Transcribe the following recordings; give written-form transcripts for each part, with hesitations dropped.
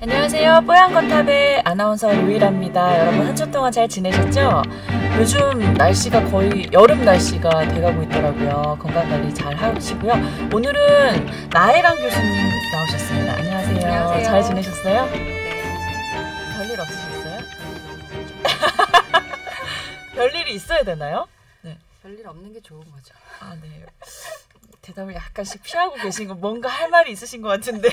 안녕하세요. 뽀얀거탑의 아나운서 루이랍니다. 여러분 한 주 동안 잘 지내셨죠? 요즘 날씨가 거의 여름 날씨가 돼가고 있더라고요. 건강관리 잘 하시고요. 오늘은 나혜랑 교수님 나오셨습니다. 안녕하세요. 안녕하세요. 잘 지내셨어요? 네. 별일 없으셨어요? 별일이 있어야 되나요? 네. 별일 없는 게 좋은 거죠. 아, 네. 대답을 약간씩 피하고 계신 거 뭔가 할 말이 있으신 것 같은데.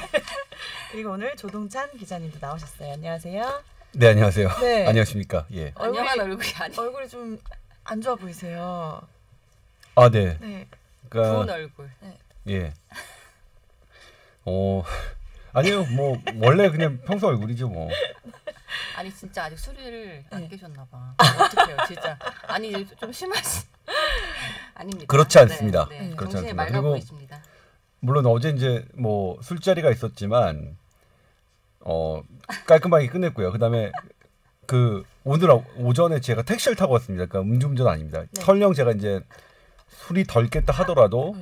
그리고 오늘 조동찬 기자님도 나오셨어요. 안녕하세요. 네, 안녕하세요. 네. 안녕하십니까. 예. 안녕한 얼굴이 아니에요. 얼굴이 좀 안 좋아 보이세요. 아, 네. 네. 그러니까 부은 얼굴. 네. 예. 아니요. 뭐 원래 그냥 평소 얼굴이죠, 뭐. 아니 진짜 아직 술을 안 네. 깨셨나 봐. 어떡해요, 진짜. 아니 좀 심하시. 아닙니다. 그렇지 않습니다. 네, 네. 그렇지 정신이 않습니다. 맑아 그리고 보이십니다. 물론 어제 이제 뭐 술자리가 있었지만 깔끔하게 끝냈고요. 그다음에 오늘 오전에 제가 택시를 타고 왔습니다. 그러니까 음주운전 아닙니다. 네. 설령 제가 이제 술이 덜 깼다 하더라도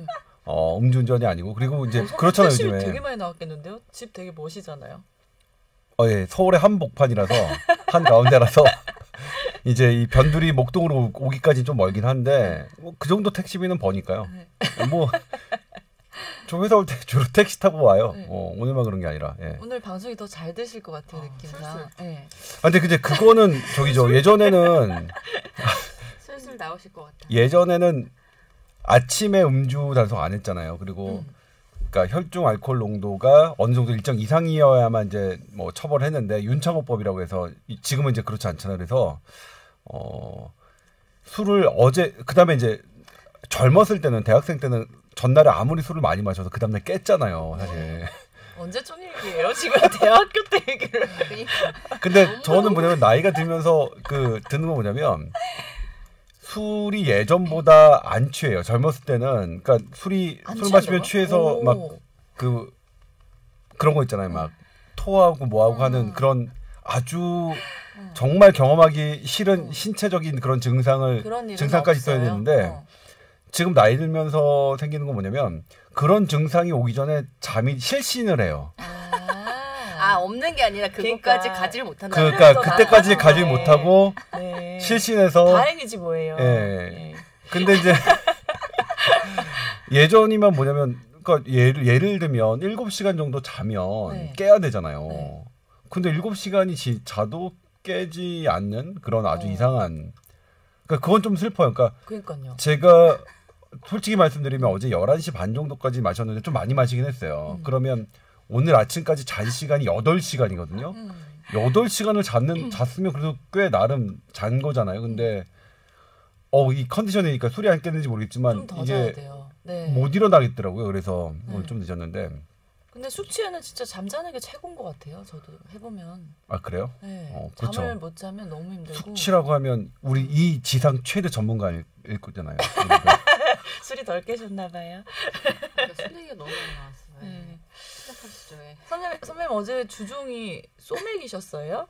음주운전이 아니고 그리고 이제 그렇잖아요, 택시 요즘에. 되게 많이 나왔겠는데요? 집 되게 멋이잖아요. 예, 서울의 한복판이라서 한 가운데라서 이제 이 변두리 목동으로 오기까지 좀 멀긴 한데 그 정도 택시비는 버니까요. 뭐 저 회사 올 때 주로 택시 타고 와요. 네. 오늘만 그런 게 아니라. 예. 오늘 방송이 더 잘 되실 것 같아요, 느낌상. 네. 근데 그거는 저기죠. 예전에는 슬슬 나오실 것 같아. 아침에 음주 단속 안 했잖아요. 그리고 그러니까 혈중 알코올 농도가 어느 정도 일정 이상이어야만 이제 뭐 처벌했는데 윤창호법이라고 해서 지금은 이제 그렇지 않잖아요. 그래서 술을 어제 그다음에 이제 젊었을 때는 대학생 때는 전날에 아무리 술을 많이 마셔서 그 다음날 깼잖아요, 사실. 언제쯤 얘기예요? 지금 대학교 때 얘기를. 그러니까 근데 저는 뭐냐면 나이가 들면서 드는 건 뭐냐면 술이 예전보다 안 취해요. 젊었을 때는 그러니까 술 마시면 취해서 오. 막 그런 거 있잖아요. 막 토하고 뭐하고 하는 그런 아주 정말 경험하기 싫은 신체적인 그런 그런 일은 증상까지 없어요? 써야 되는데 지금 나이 들면서 생기는 건 뭐냐면 그런 증상이 오기 전에 잠이 실신을 해요. 없는 게 아니라 그것까지 그러니까. 가지를 못한다. 그러니까 그때까지 가지 못하고 네. 실신해서 다행이지 뭐예요. 예. 네. 근데 이제 예전이면 뭐냐면 그러니까 예를 들면 7시간 정도 자면 네. 깨야 되잖아요. 네. 근데 7시간이 자도 깨지 않는 그런 아주 이상한 그러니까 그건 좀 슬퍼요. 그러니까요. 제가 솔직히 말씀드리면 어제 11시 반 정도까지 마셨는데 좀 많이 마시긴 했어요. 그러면 오늘 아침까지 잔 시간이 8시간이거든요. 8시간을 잤으면 그래도 꽤 나름 잔 거잖아요. 근데 이 컨디션이니까 술이 안 깼는지 모르겠지만 좀 더 자야 이게 돼요. 네. 못 일어나겠더라고요. 그래서 오늘 좀 늦었는데. 근데 술 취해는 진짜 잠자는 게 최고인 것 같아요. 저도 해보면. 아, 그래요? 네. 그렇죠. 잠을 못 자면 너무 힘들고. 숙취라고 하면 우리 이 지상 최대 전문가일 거잖아요. 술이 덜 깨셨나 봐요. 술 얘기가 너무 많이 나왔어요. 네. 시작하시죠. 예. 선배님 어제 주종이 소맥이셨어요?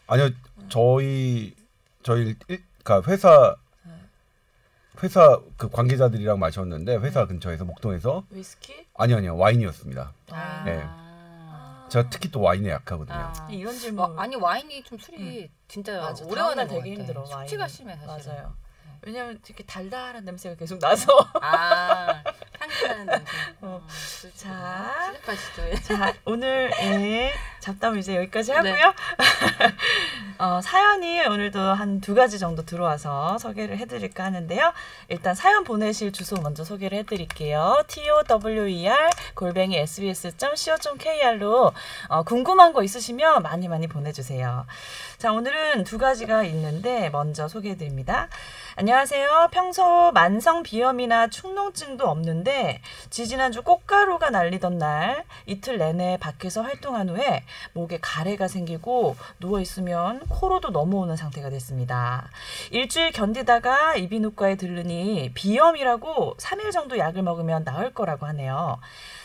아니요. 저희 그러니까 회사 그 관계자들이랑 마셨는데 회사 근처에서 목동에서 위스키? 아니요. 와인이었습니다. 네. 아. 제가 특히 또 와인에 약하거든요. 이런 질문. 아니 와인이 좀 술이 진짜 맞아. 오래 다음날 가는 것 되게 같아. 힘들어. 숙취가 와인은. 심해 사실. 맞아요. 왜냐면 이렇게 달달한 냄새가 계속 나서. 향기 나는 냄새. 자. 시작하시죠. 예. 자, 오늘 잡담 이제 여기까지 하고요. 네. 사연이 오늘도 한 2가지 정도 들어와서 소개를 해드릴까 하는데요. 일단 사연 보내실 주소 먼저 소개를 해드릴게요. tower@sbs.co.kr로 궁금한 거 있으시면 많이 보내주세요. 자, 오늘은 2가지가 있는데 먼저 소개해드립니다. 안녕하세요. 평소 만성 비염이나 축농증도 없는데 지지난주 꽃가루가 날리던 날 이틀 내내 밖에서 활동한 후에 목에 가래가 생기고 누워있으면 코로도 넘어오는 상태가 됐습니다. 일주일 견디다가 이비인후과에 들르니 비염이라고 3일 정도 약을 먹으면 나을 거라고 하네요.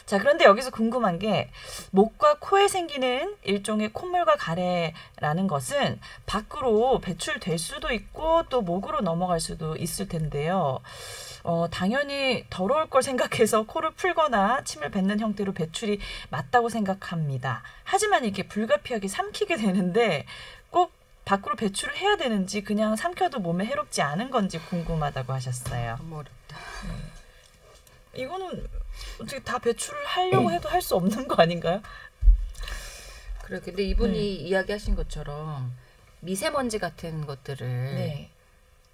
자, 그런데 여기서 궁금한 게 목과 코에 생기는 일종의 콧물과 가래라는 것은 밖으로 배출될 수도 있고 또 목으로 넘어갈 수도 있을 텐데요. 당연히 더러울 걸 생각해서 코를 풀거나 침을 뱉는 형태로 배출이 맞다고 생각합니다. 하지만 이게 불가피하게 삼키게 되는데 꼭 밖으로 배출을 해야 되는지 그냥 삼켜도 몸에 해롭지 않은 건지 궁금하다고 하셨어요. 너무 어렵다. 이거는 어떻게 다 배출을 하려고 해도 할 수 없는 거 아닌가요? 그래, 근데 이분이 이야기하신 것처럼 미세먼지 같은 것들을 네.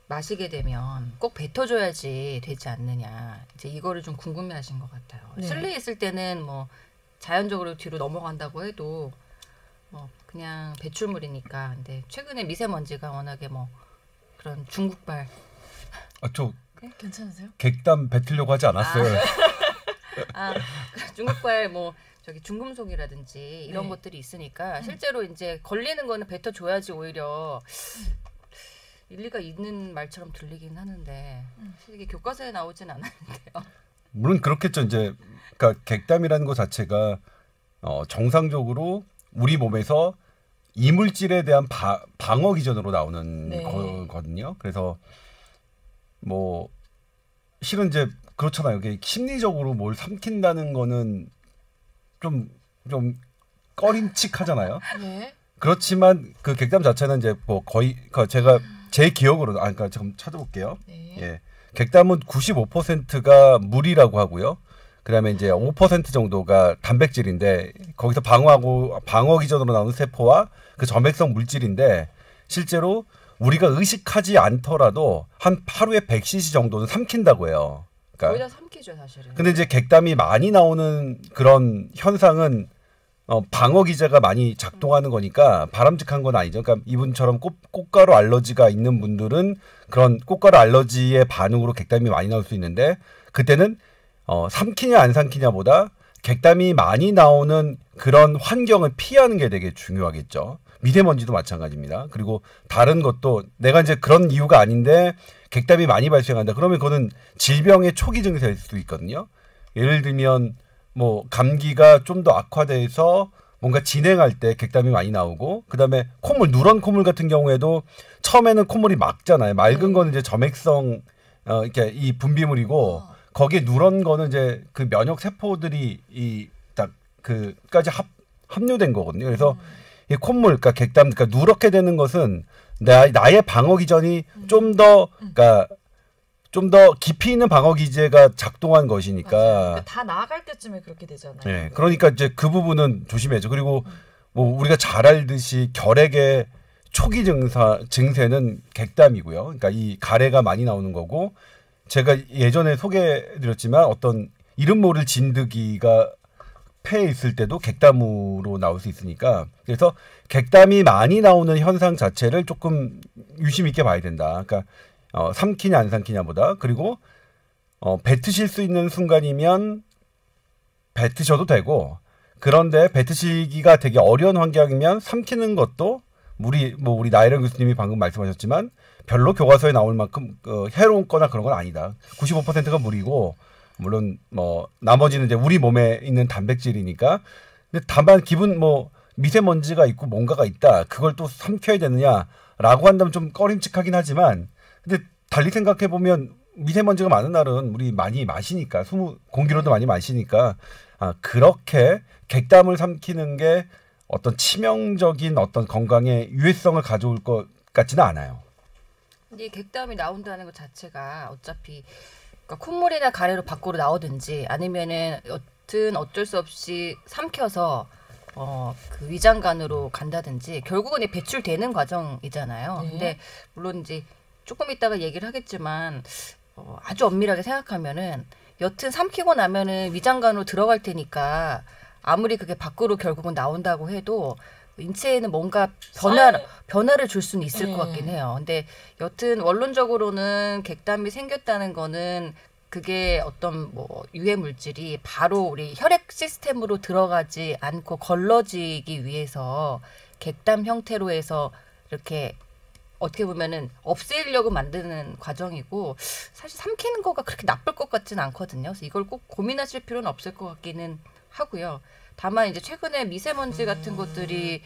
마시게 되면 꼭 뱉어줘야지 되지 않느냐. 이제 이거를 좀 궁금해하신 것 같아요. 네. 실내에 있을 때는 뭐 자연적으로 뒤로 넘어간다고 해도 그냥 배출물이니까. 근데 최근에 미세먼지가 워낙에 뭐 그런 중국발. 저 괜찮으세요? 객담 뱉으려고 하지 않았어요. 중국발 뭐 저기 중금속이라든지 이런 네. 것들이 있으니까 실제로 이제 걸리는 거는 뱉어줘야지 오히려 일리가 있는 말처럼 들리긴 하는데 이게 교과서에 나오진 않았는데요. 물론 그렇겠죠. 이제 그러니까 객담이라는 것 자체가 정상적으로 우리 몸에서 이물질에 대한 방어 기전으로 나오는 네. 거거든요. 그래서 뭐 실은 이제 그렇잖아요. 이게 심리적으로 뭘 삼킨다는 거는 좀 꺼림칙하잖아요. 네. 그렇지만 그 객담 자체는 이제 뭐 거의 제가 제 기억으로 그러니까 좀 찾아볼게요. 네. 예. 객담은 95%가 물이라고 하고요. 그다음에 이제 5% 정도가 단백질인데 거기서 방어 기전으로 나오는 세포와 그 점액성 물질인데 실제로 우리가 의식하지 않더라도 한 하루에 100cc 정도는 삼킨다고 해요. 거의 다 삼키죠 사실은. 근데 이제 객담이 많이 나오는 그런 현상은 방어 기제가 많이 작동하는 거니까 바람직한 건 아니죠. 그러니까 이분처럼 꽃가루 알러지가 있는 분들은 그런 꽃가루 알러지의 반응으로 객담이 많이 나올 수 있는데 그때는 삼키냐 안 삼키냐보다 객담이 많이 나오는 그런 환경을 피하는 게 되게 중요하겠죠. 미세먼지도 마찬가지입니다. 그리고 다른 것도 내가 이제 그런 이유가 아닌데 객담이 많이 발생한다. 그러면 그거는 질병의 초기 증세일 수도 있거든요. 예를 들면 뭐 감기가 좀 더 악화돼서 뭔가 진행할 때 객담이 많이 나오고 그다음에 콧물 누런 콧물 같은 경우에도 처음에는 콧물이 맑잖아요. 맑은 거는 이제 점액성 이렇게 이 분비물이고 거기에 누런 거는 이제 그 면역 세포들이 이 딱 그까지 합류된 거거든요. 그래서 이 콧물 그러니까 객담 그러니까 누렇게 되는 것은 나의 방어 기전이 좀 더 그러니까 좀 더 깊이 있는 방어 기제가 작동한 것이니까. 그러니까 다 나아갈 때쯤에 그렇게 되잖아요. 네, 그러니까 이제 그 부분은 조심해야죠. 그리고 뭐 우리가 잘 알듯이 결핵의 초기 증세는 객담이고요. 그러니까 이 가래가 많이 나오는 거고 제가 예전에 소개해드렸지만 어떤 이름 모를 진드기가 폐에 있을 때도 객담으로 나올 수 있으니까 그래서 객담이 많이 나오는 현상 자체를 조금 유심 있게 봐야 된다. 그러니까 삼키냐 안 삼키냐보다 그리고 뱉으실 수 있는 순간이면 뱉으셔도 되고 그런데 뱉으시기가 되게 어려운 환경이면 삼키는 것도 우리 나혜령 교수님이 방금 말씀하셨지만 별로 교과서에 나올 만큼 해로운 거나 그런 건 아니다. 95%가 물이고 물론 뭐 나머지는 이제 우리 몸에 있는 단백질이니까 근데 다만 미세먼지가 있고 뭔가가 있다. 그걸 또 삼켜야 되느냐라고 한다면 좀 꺼림칙하긴 하지만 근데 달리 생각해 보면 미세먼지가 많은 날은 우리 많이 마시니까 공기로도 많이 마시니까 그렇게 객담을 삼키는 게 어떤 치명적인 어떤 건강에 유해성을 가져올 것 같지는 않아요. 근데 객담이 나온다는 것 자체가 어차피 그러니까 콧물이나 가래로 밖으로 나오든지 아니면은 여튼 어쩔 수 없이 삼켜서 그 위장관으로 간다든지 결국은 배출되는 과정이잖아요. 네. 근데 물론 이제 조금 이따가 얘기를 하겠지만 아주 엄밀하게 생각하면은 여튼 삼키고 나면은 위장관으로 들어갈 테니까 아무리 그게 밖으로 결국은 나온다고 해도 인체에는 뭔가 변화를 줄 수는 있을 것 같긴 해요. 근데 여튼 원론적으로는 객담이 생겼다는 거는 그게 어떤 뭐 유해 물질이 바로 우리 혈액 시스템으로 들어가지 않고 걸러지기 위해서 객담 형태로 해서 이렇게 어떻게 보면은 없애려고 만드는 과정이고 사실 삼키는 거가 그렇게 나쁠 것 같지는 않거든요. 그래서 이걸 꼭 고민하실 필요는 없을 것 같기는 하고요. 다만 이제 최근에 미세먼지 같은 것들이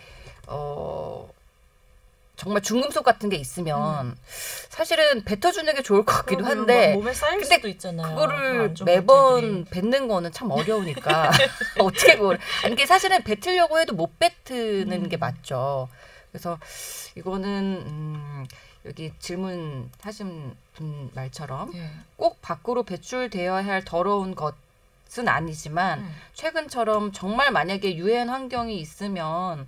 정말 중금속 같은 게 있으면 사실은 뱉어주는 게 좋을 것 같기도 한데 몸에 쌓일 근데 수도 있잖아요. 그거를 매번 뱉는 거는 참 어려우니까 어떻게 그걸 아니 이게 사실은 뱉으려고 해도 못 뱉는 게 맞죠. 그래서 이거는 여기 질문하신 분 말처럼 네. 꼭 밖으로 배출되어야 할 더러운 것은 아니지만 최근처럼 정말 만약에 유해한 환경이 있으면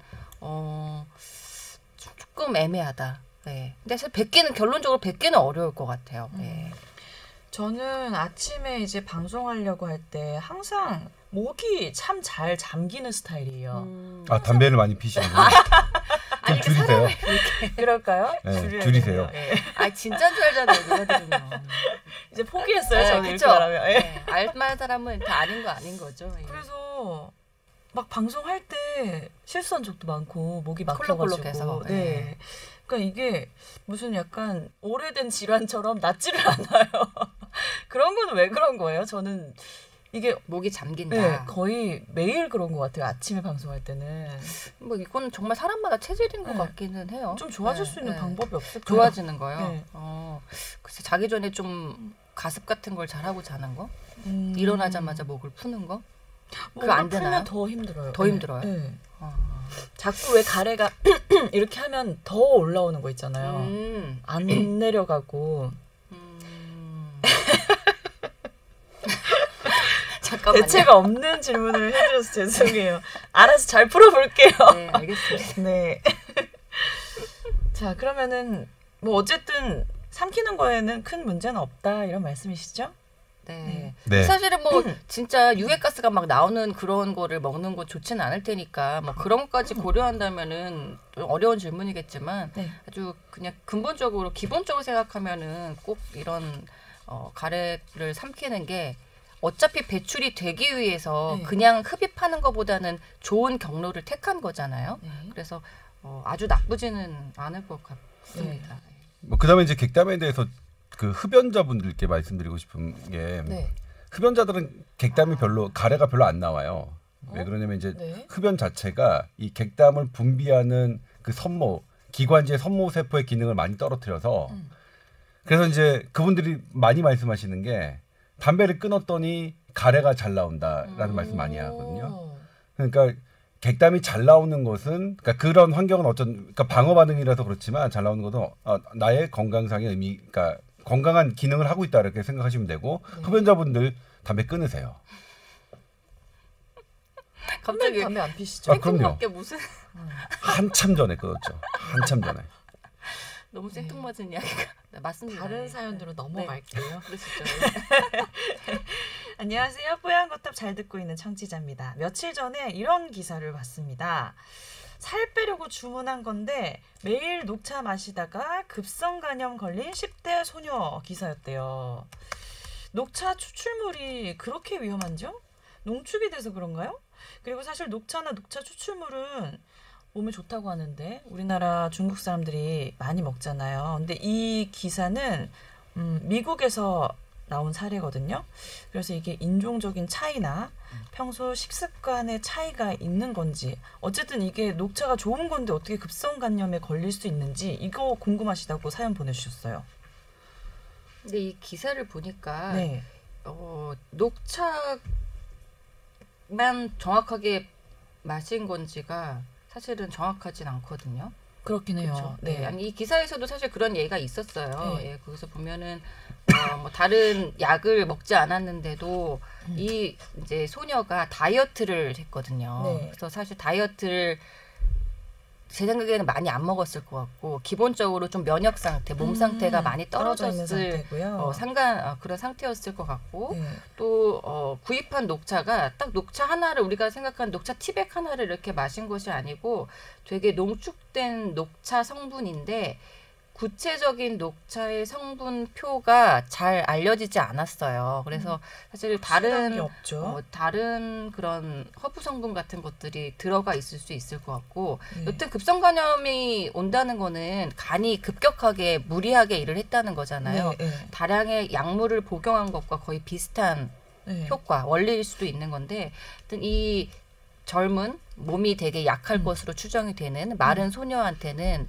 조금 애매하다. 네. 근데 사실 결론적으로 뱉기는 어려울 것 같아요. 네. 저는 아침에 이제 방송하려고 할 때 항상 목이 참 잘 잠기는 스타일이에요. 아 담배를 많이 피시는구나. 좀 줄이세요. 그럴까요? 네, 줄이세요. 네. 아 진짜인 줄 알잖아요. 누가 들으면. 이제 포기했어요. 네, 저는 그쵸? 이렇게 말하면. 네. 네, 알만한 사람은 다 아닌 거 아닌 거죠. 예. 그래서 막 방송할 때 실수한 적도 많고 목이 막혀가지고. 콜록콜록해서. 네. 네. 그러니까 이게 무슨 약간 오래된 질환처럼 낫지를 않아요. 그런 건 왜 그런 거예요? 저는 이게 목이 잠긴다. 네, 거의 매일 그런 것 같아요. 아침에 방송할 때는 뭐 이건 정말 사람마다 체질인 것 네. 같기는 해요. 좀 좋아질 네, 수 있는 네. 방법이 없을까요? 좋아지는 거요. 네. 글쎄 자기 전에 좀 가습 같은 걸 잘 하고 자는 거. 음. 일어나자마자 목을 푸는 거. 그거 안 되나요? 풀면 더 힘들어요. 더 힘들어요? 네. 어. 자꾸 왜 가래가 이렇게 하면 더 올라오는 거 있잖아요. 안 내려가고. 잠깐만요. 대체가 없는 질문을 해드려서 죄송해요. 알아서 잘 풀어볼게요. 네, 알겠습니다. 네. 자, 그러면은 뭐 어쨌든 삼키는 거에는 큰 문제는 없다 이런 말씀이시죠? 네. 네. 사실은 뭐 진짜 유해가스가 막 나오는 그런 거를 먹는 거 좋지는 않을 테니까 뭐 그런 것까지 고려한다면은 좀 어려운 질문이겠지만 네. 아주 그냥 근본적으로 기본적으로 생각하면은 꼭 이런 가래를 삼키는 게 어차피 배출이 되기 위해서 네. 그냥 흡입하는 것보다는 좋은 경로를 택한 거잖아요. 네. 그래서 아주 나쁘지는 않을 것 같습니다. 뭐 그다음에 이제 객담에 대해서 그 흡연자분들께 말씀드리고 싶은 게 네. 흡연자들은 객담이 별로 가래가 별로 안 나와요. 왜 그러냐면 이제 네. 흡연 자체가 이 객담을 분비하는 그 선모 기관지의 선모 세포의 기능을 많이 떨어뜨려서 그래서 이제 그분들이 많이 말씀하시는 게 담배를 끊었더니 가래가 잘 나온다라는 말씀 많이 하거든요. 그러니까 객담이 잘 나오는 것은 그러니까 그런 환경은 그러니까 방어 반응이라서 그렇지만 잘 나오는 것은 나의 건강상의 의미, 그러니까 건강한 기능을 하고 있다 이렇게 생각하시면 되고 흡연자분들 담배 끊으세요. 갑자기 담배 안 피시죠? 아, 그럼요. 생뚱맞게 무슨 한참 전에 끊었죠. 한참 전에. 너무 생뚱맞은 이야기가 네, 맞습니다. 다른 사연으로 넘어갈게요. 네, 그러시죠. 안녕하세요. 뽀얀 거탑 잘 듣고 있는 청취자입니다. 며칠 전에 이런 기사를 봤습니다. 살 빼려고 주문한 건데 매일 녹차 마시다가 급성 간염 걸린 10대 소녀 기사였대요. 녹차 추출물이 그렇게 위험한지요? 농축이 돼서 그런가요? 그리고 사실 녹차나 녹차 추출물은 몸에 좋다고 하는데 우리나라 중국 사람들이 많이 먹잖아요. 근데 이 기사는 미국에서 나온 사례거든요. 그래서 이게 인종적인 차이나 평소 식습관의 차이가 있는 건지 어쨌든 이게 녹차가 좋은 건데 어떻게 급성 간염에 걸릴 수 있는지 이거 궁금하시다고 사연 보내주셨어요. 근데 이 기사를 보니까 네. 녹차만 정확하게 마신 건지가 사실은 정확하진 않거든요. 그렇긴 해요. 그렇죠. 네. 아니 이 기사에서도 사실 그런 얘기가 있었어요. 네. 예, 거기서 보면은 뭐 다른 약을 먹지 않았는데도 이 이제 소녀가 다이어트를 했거든요. 네. 그래서 사실 다이어트를 제 생각에는 많이 안 먹었을 것 같고 기본적으로 좀 면역 상태, 몸 상태가 많이 떨어져 있는 떨어졌을 상태고요. 그런 상태였을 것 같고 네. 또 구입한 녹차가 딱 녹차 하나를 우리가 생각하는 녹차 티백 하나를 이렇게 마신 것이 아니고 되게 농축된 녹차 성분인데 구체적인 녹차의 성분표가 잘 알려지지 않았어요. 그래서 사실 시간이 없죠. 다른 그런 허브 성분 같은 것들이 들어가 있을 수 있을 것 같고, 네. 여튼 급성 간염이 온다는 거는 간이 급격하게 무리하게 일을 했다는 거잖아요. 네, 네. 다량의 약물을 복용한 것과 거의 비슷한 네. 효과, 원리일 수도 있는 건데, 하여튼 이 젊은 몸이 되게 약할 것으로 추정이 되는 마른 소녀한테는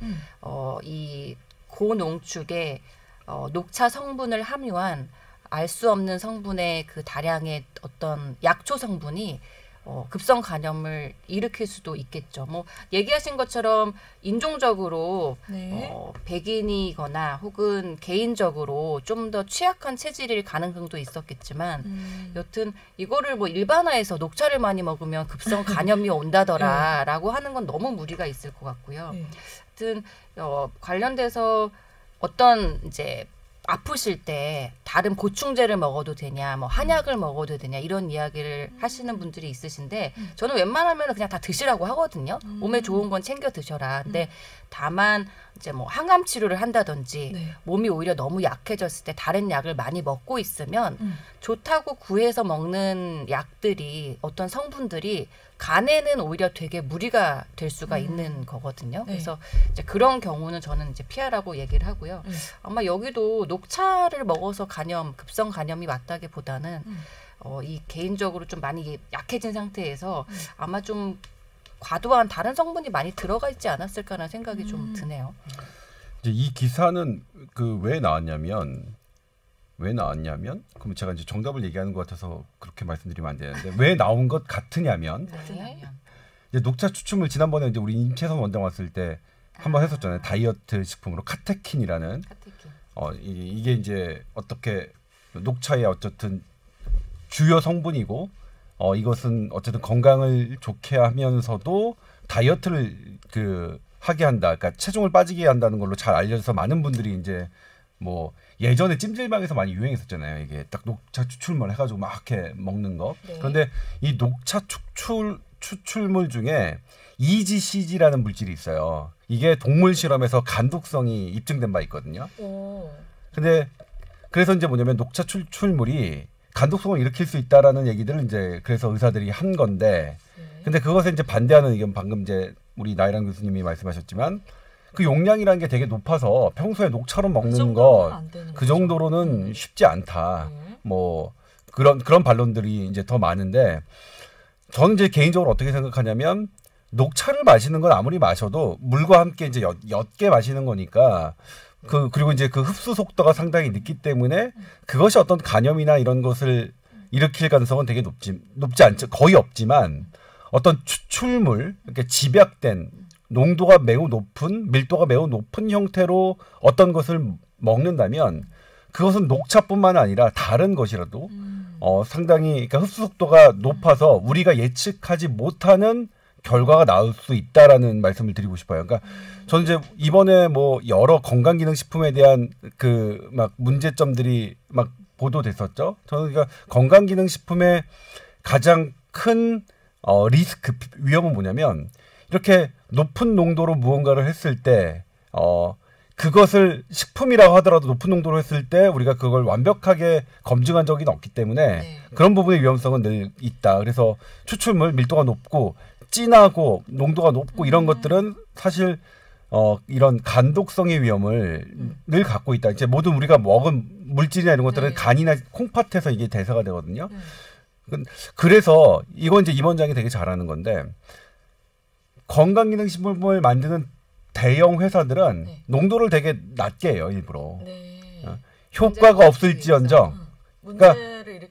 이 고농축의 녹차 성분을 함유한 알 수 없는 성분의 그 다량의 어떤 약초 성분이 급성 간염을 일으킬 수도 있겠죠. 뭐 얘기하신 것처럼 인종적으로 네. 백인이거나 혹은 개인적으로 좀 더 취약한 체질일 가능성도 있었겠지만 여튼 이거를 뭐 일반화해서 녹차를 많이 먹으면 급성 간염이 온다더라라고 하는 건 너무 무리가 있을 것 같고요. 네. 하여튼 관련돼서 어떤 이제 아프실 때 다른 보충제를 먹어도 되냐, 뭐 한약을 먹어도 되냐 이런 이야기를 하시는 분들이 있으신데 저는 웬만하면 그냥 다 드시라고 하거든요. 몸에 좋은 건 챙겨 드셔라. 근데 다만 이제 뭐 항암 치료를 한다든지 네. 몸이 오히려 너무 약해졌을 때 다른 약을 많이 먹고 있으면 좋다고 구해서 먹는 약들이 어떤 성분들이 간에는 오히려 되게 무리가 될 수가 있는 거거든요. 네. 그래서 이제 그런 경우는 저는 이제 피하라고 얘기를 하고요. 아마 여기도 녹차를 먹어서 간염, 급성 간염이 왔다기보다는 이 개인적으로 좀 많이 약해진 상태에서 아마 좀 과도한 다른 성분이 많이 들어가 있지 않았을까라는 생각이 좀 드네요. 이제 이 기사는 그 왜 나왔냐면 그럼 제가 이제 정답을 얘기하는 것 같아서 그렇게 말씀드리면 안 되는데 왜 나온 것 같으냐면 네. 이제 녹차 추출물 지난번에 이제 우리 임채선 원장 왔을 때 한번 했었잖아요. 다이어트 식품으로 카테킨이라는 카테킨. 이게 이제 어떻게 녹차의 어쨌든 주요 성분이고 이것은 어쨌든 건강을 좋게 하면서도 다이어트를 하게 한다. 그러니까 체중을 빠지게 한다는 걸로 잘 알려져서 많은 분들이 이제 뭐 예전에 찜질방에서 많이 유행했었잖아요. 이게 딱 녹차 추출물 해가지고 막 이렇게 먹는 거. 네. 그런데 이 녹차 추출물 중에 EGCG라는 물질이 있어요. 이게 동물 실험에서 간독성이 입증된 바 있거든요. 오. 근데 그래서 이제 뭐냐면 녹차 추출물이 간독성을 일으킬 수 있다라는 얘기들을 이제 그래서 의사들이 한 건데, 근데 그것에 이제 반대하는 의견 방금 이제 우리 나이란 교수님이 말씀하셨지만 그 용량이라는 게 되게 높아서 평소에 녹차로 먹는 거 그 정도로는 쉽지 않다. 뭐 그런 반론들이 이제 더 많은데 저는 이제 개인적으로 어떻게 생각하냐면 녹차를 마시는 건 아무리 마셔도 물과 함께 이제 옅게 마시는 거니까 그리고 이제 그 흡수 속도가 상당히 늦기 때문에 그것이 어떤 간염이나 이런 것을 일으킬 가능성은 되게 높지 않죠. 거의 없지만 어떤 추출물, 이렇게 집약된 농도가 매우 높은, 밀도가 매우 높은 형태로 어떤 것을 먹는다면 그것은 녹차뿐만 아니라 다른 것이라도 상당히 그러니까 흡수 속도가 높아서 우리가 예측하지 못하는 결과가 나올 수 있다라는 말씀을 드리고 싶어요. 그러니까 저는 이제 이번에 뭐 여러 건강기능식품에 대한 그 막 문제점들이 막 보도됐었죠. 저는 그러니까 건강기능식품의 가장 큰 리스크 위험은 뭐냐면 이렇게 높은 농도로 무언가를 했을 때 그것을 식품이라고 하더라도 높은 농도로 했을 때 우리가 그걸 완벽하게 검증한 적이 없기 때문에 그런 부분의 위험성은 늘 있다. 그래서 추출물 밀도가 높고 진하고 농도가 높고 이런 것들은 사실 이런 간독성의 위험을 늘 갖고 있다. 이제 모든 우리가 먹은 물질이나 이런 것들은 간이나 콩팥에서 이게 대사가 되거든요. 그래서 이건 이제 임 원장이 되게 잘하는 건데 건강기능식품을 만드는 대형 회사들은 농도를 되게 낮게 해요, 일부러. 효과가 없을지언정 그러니까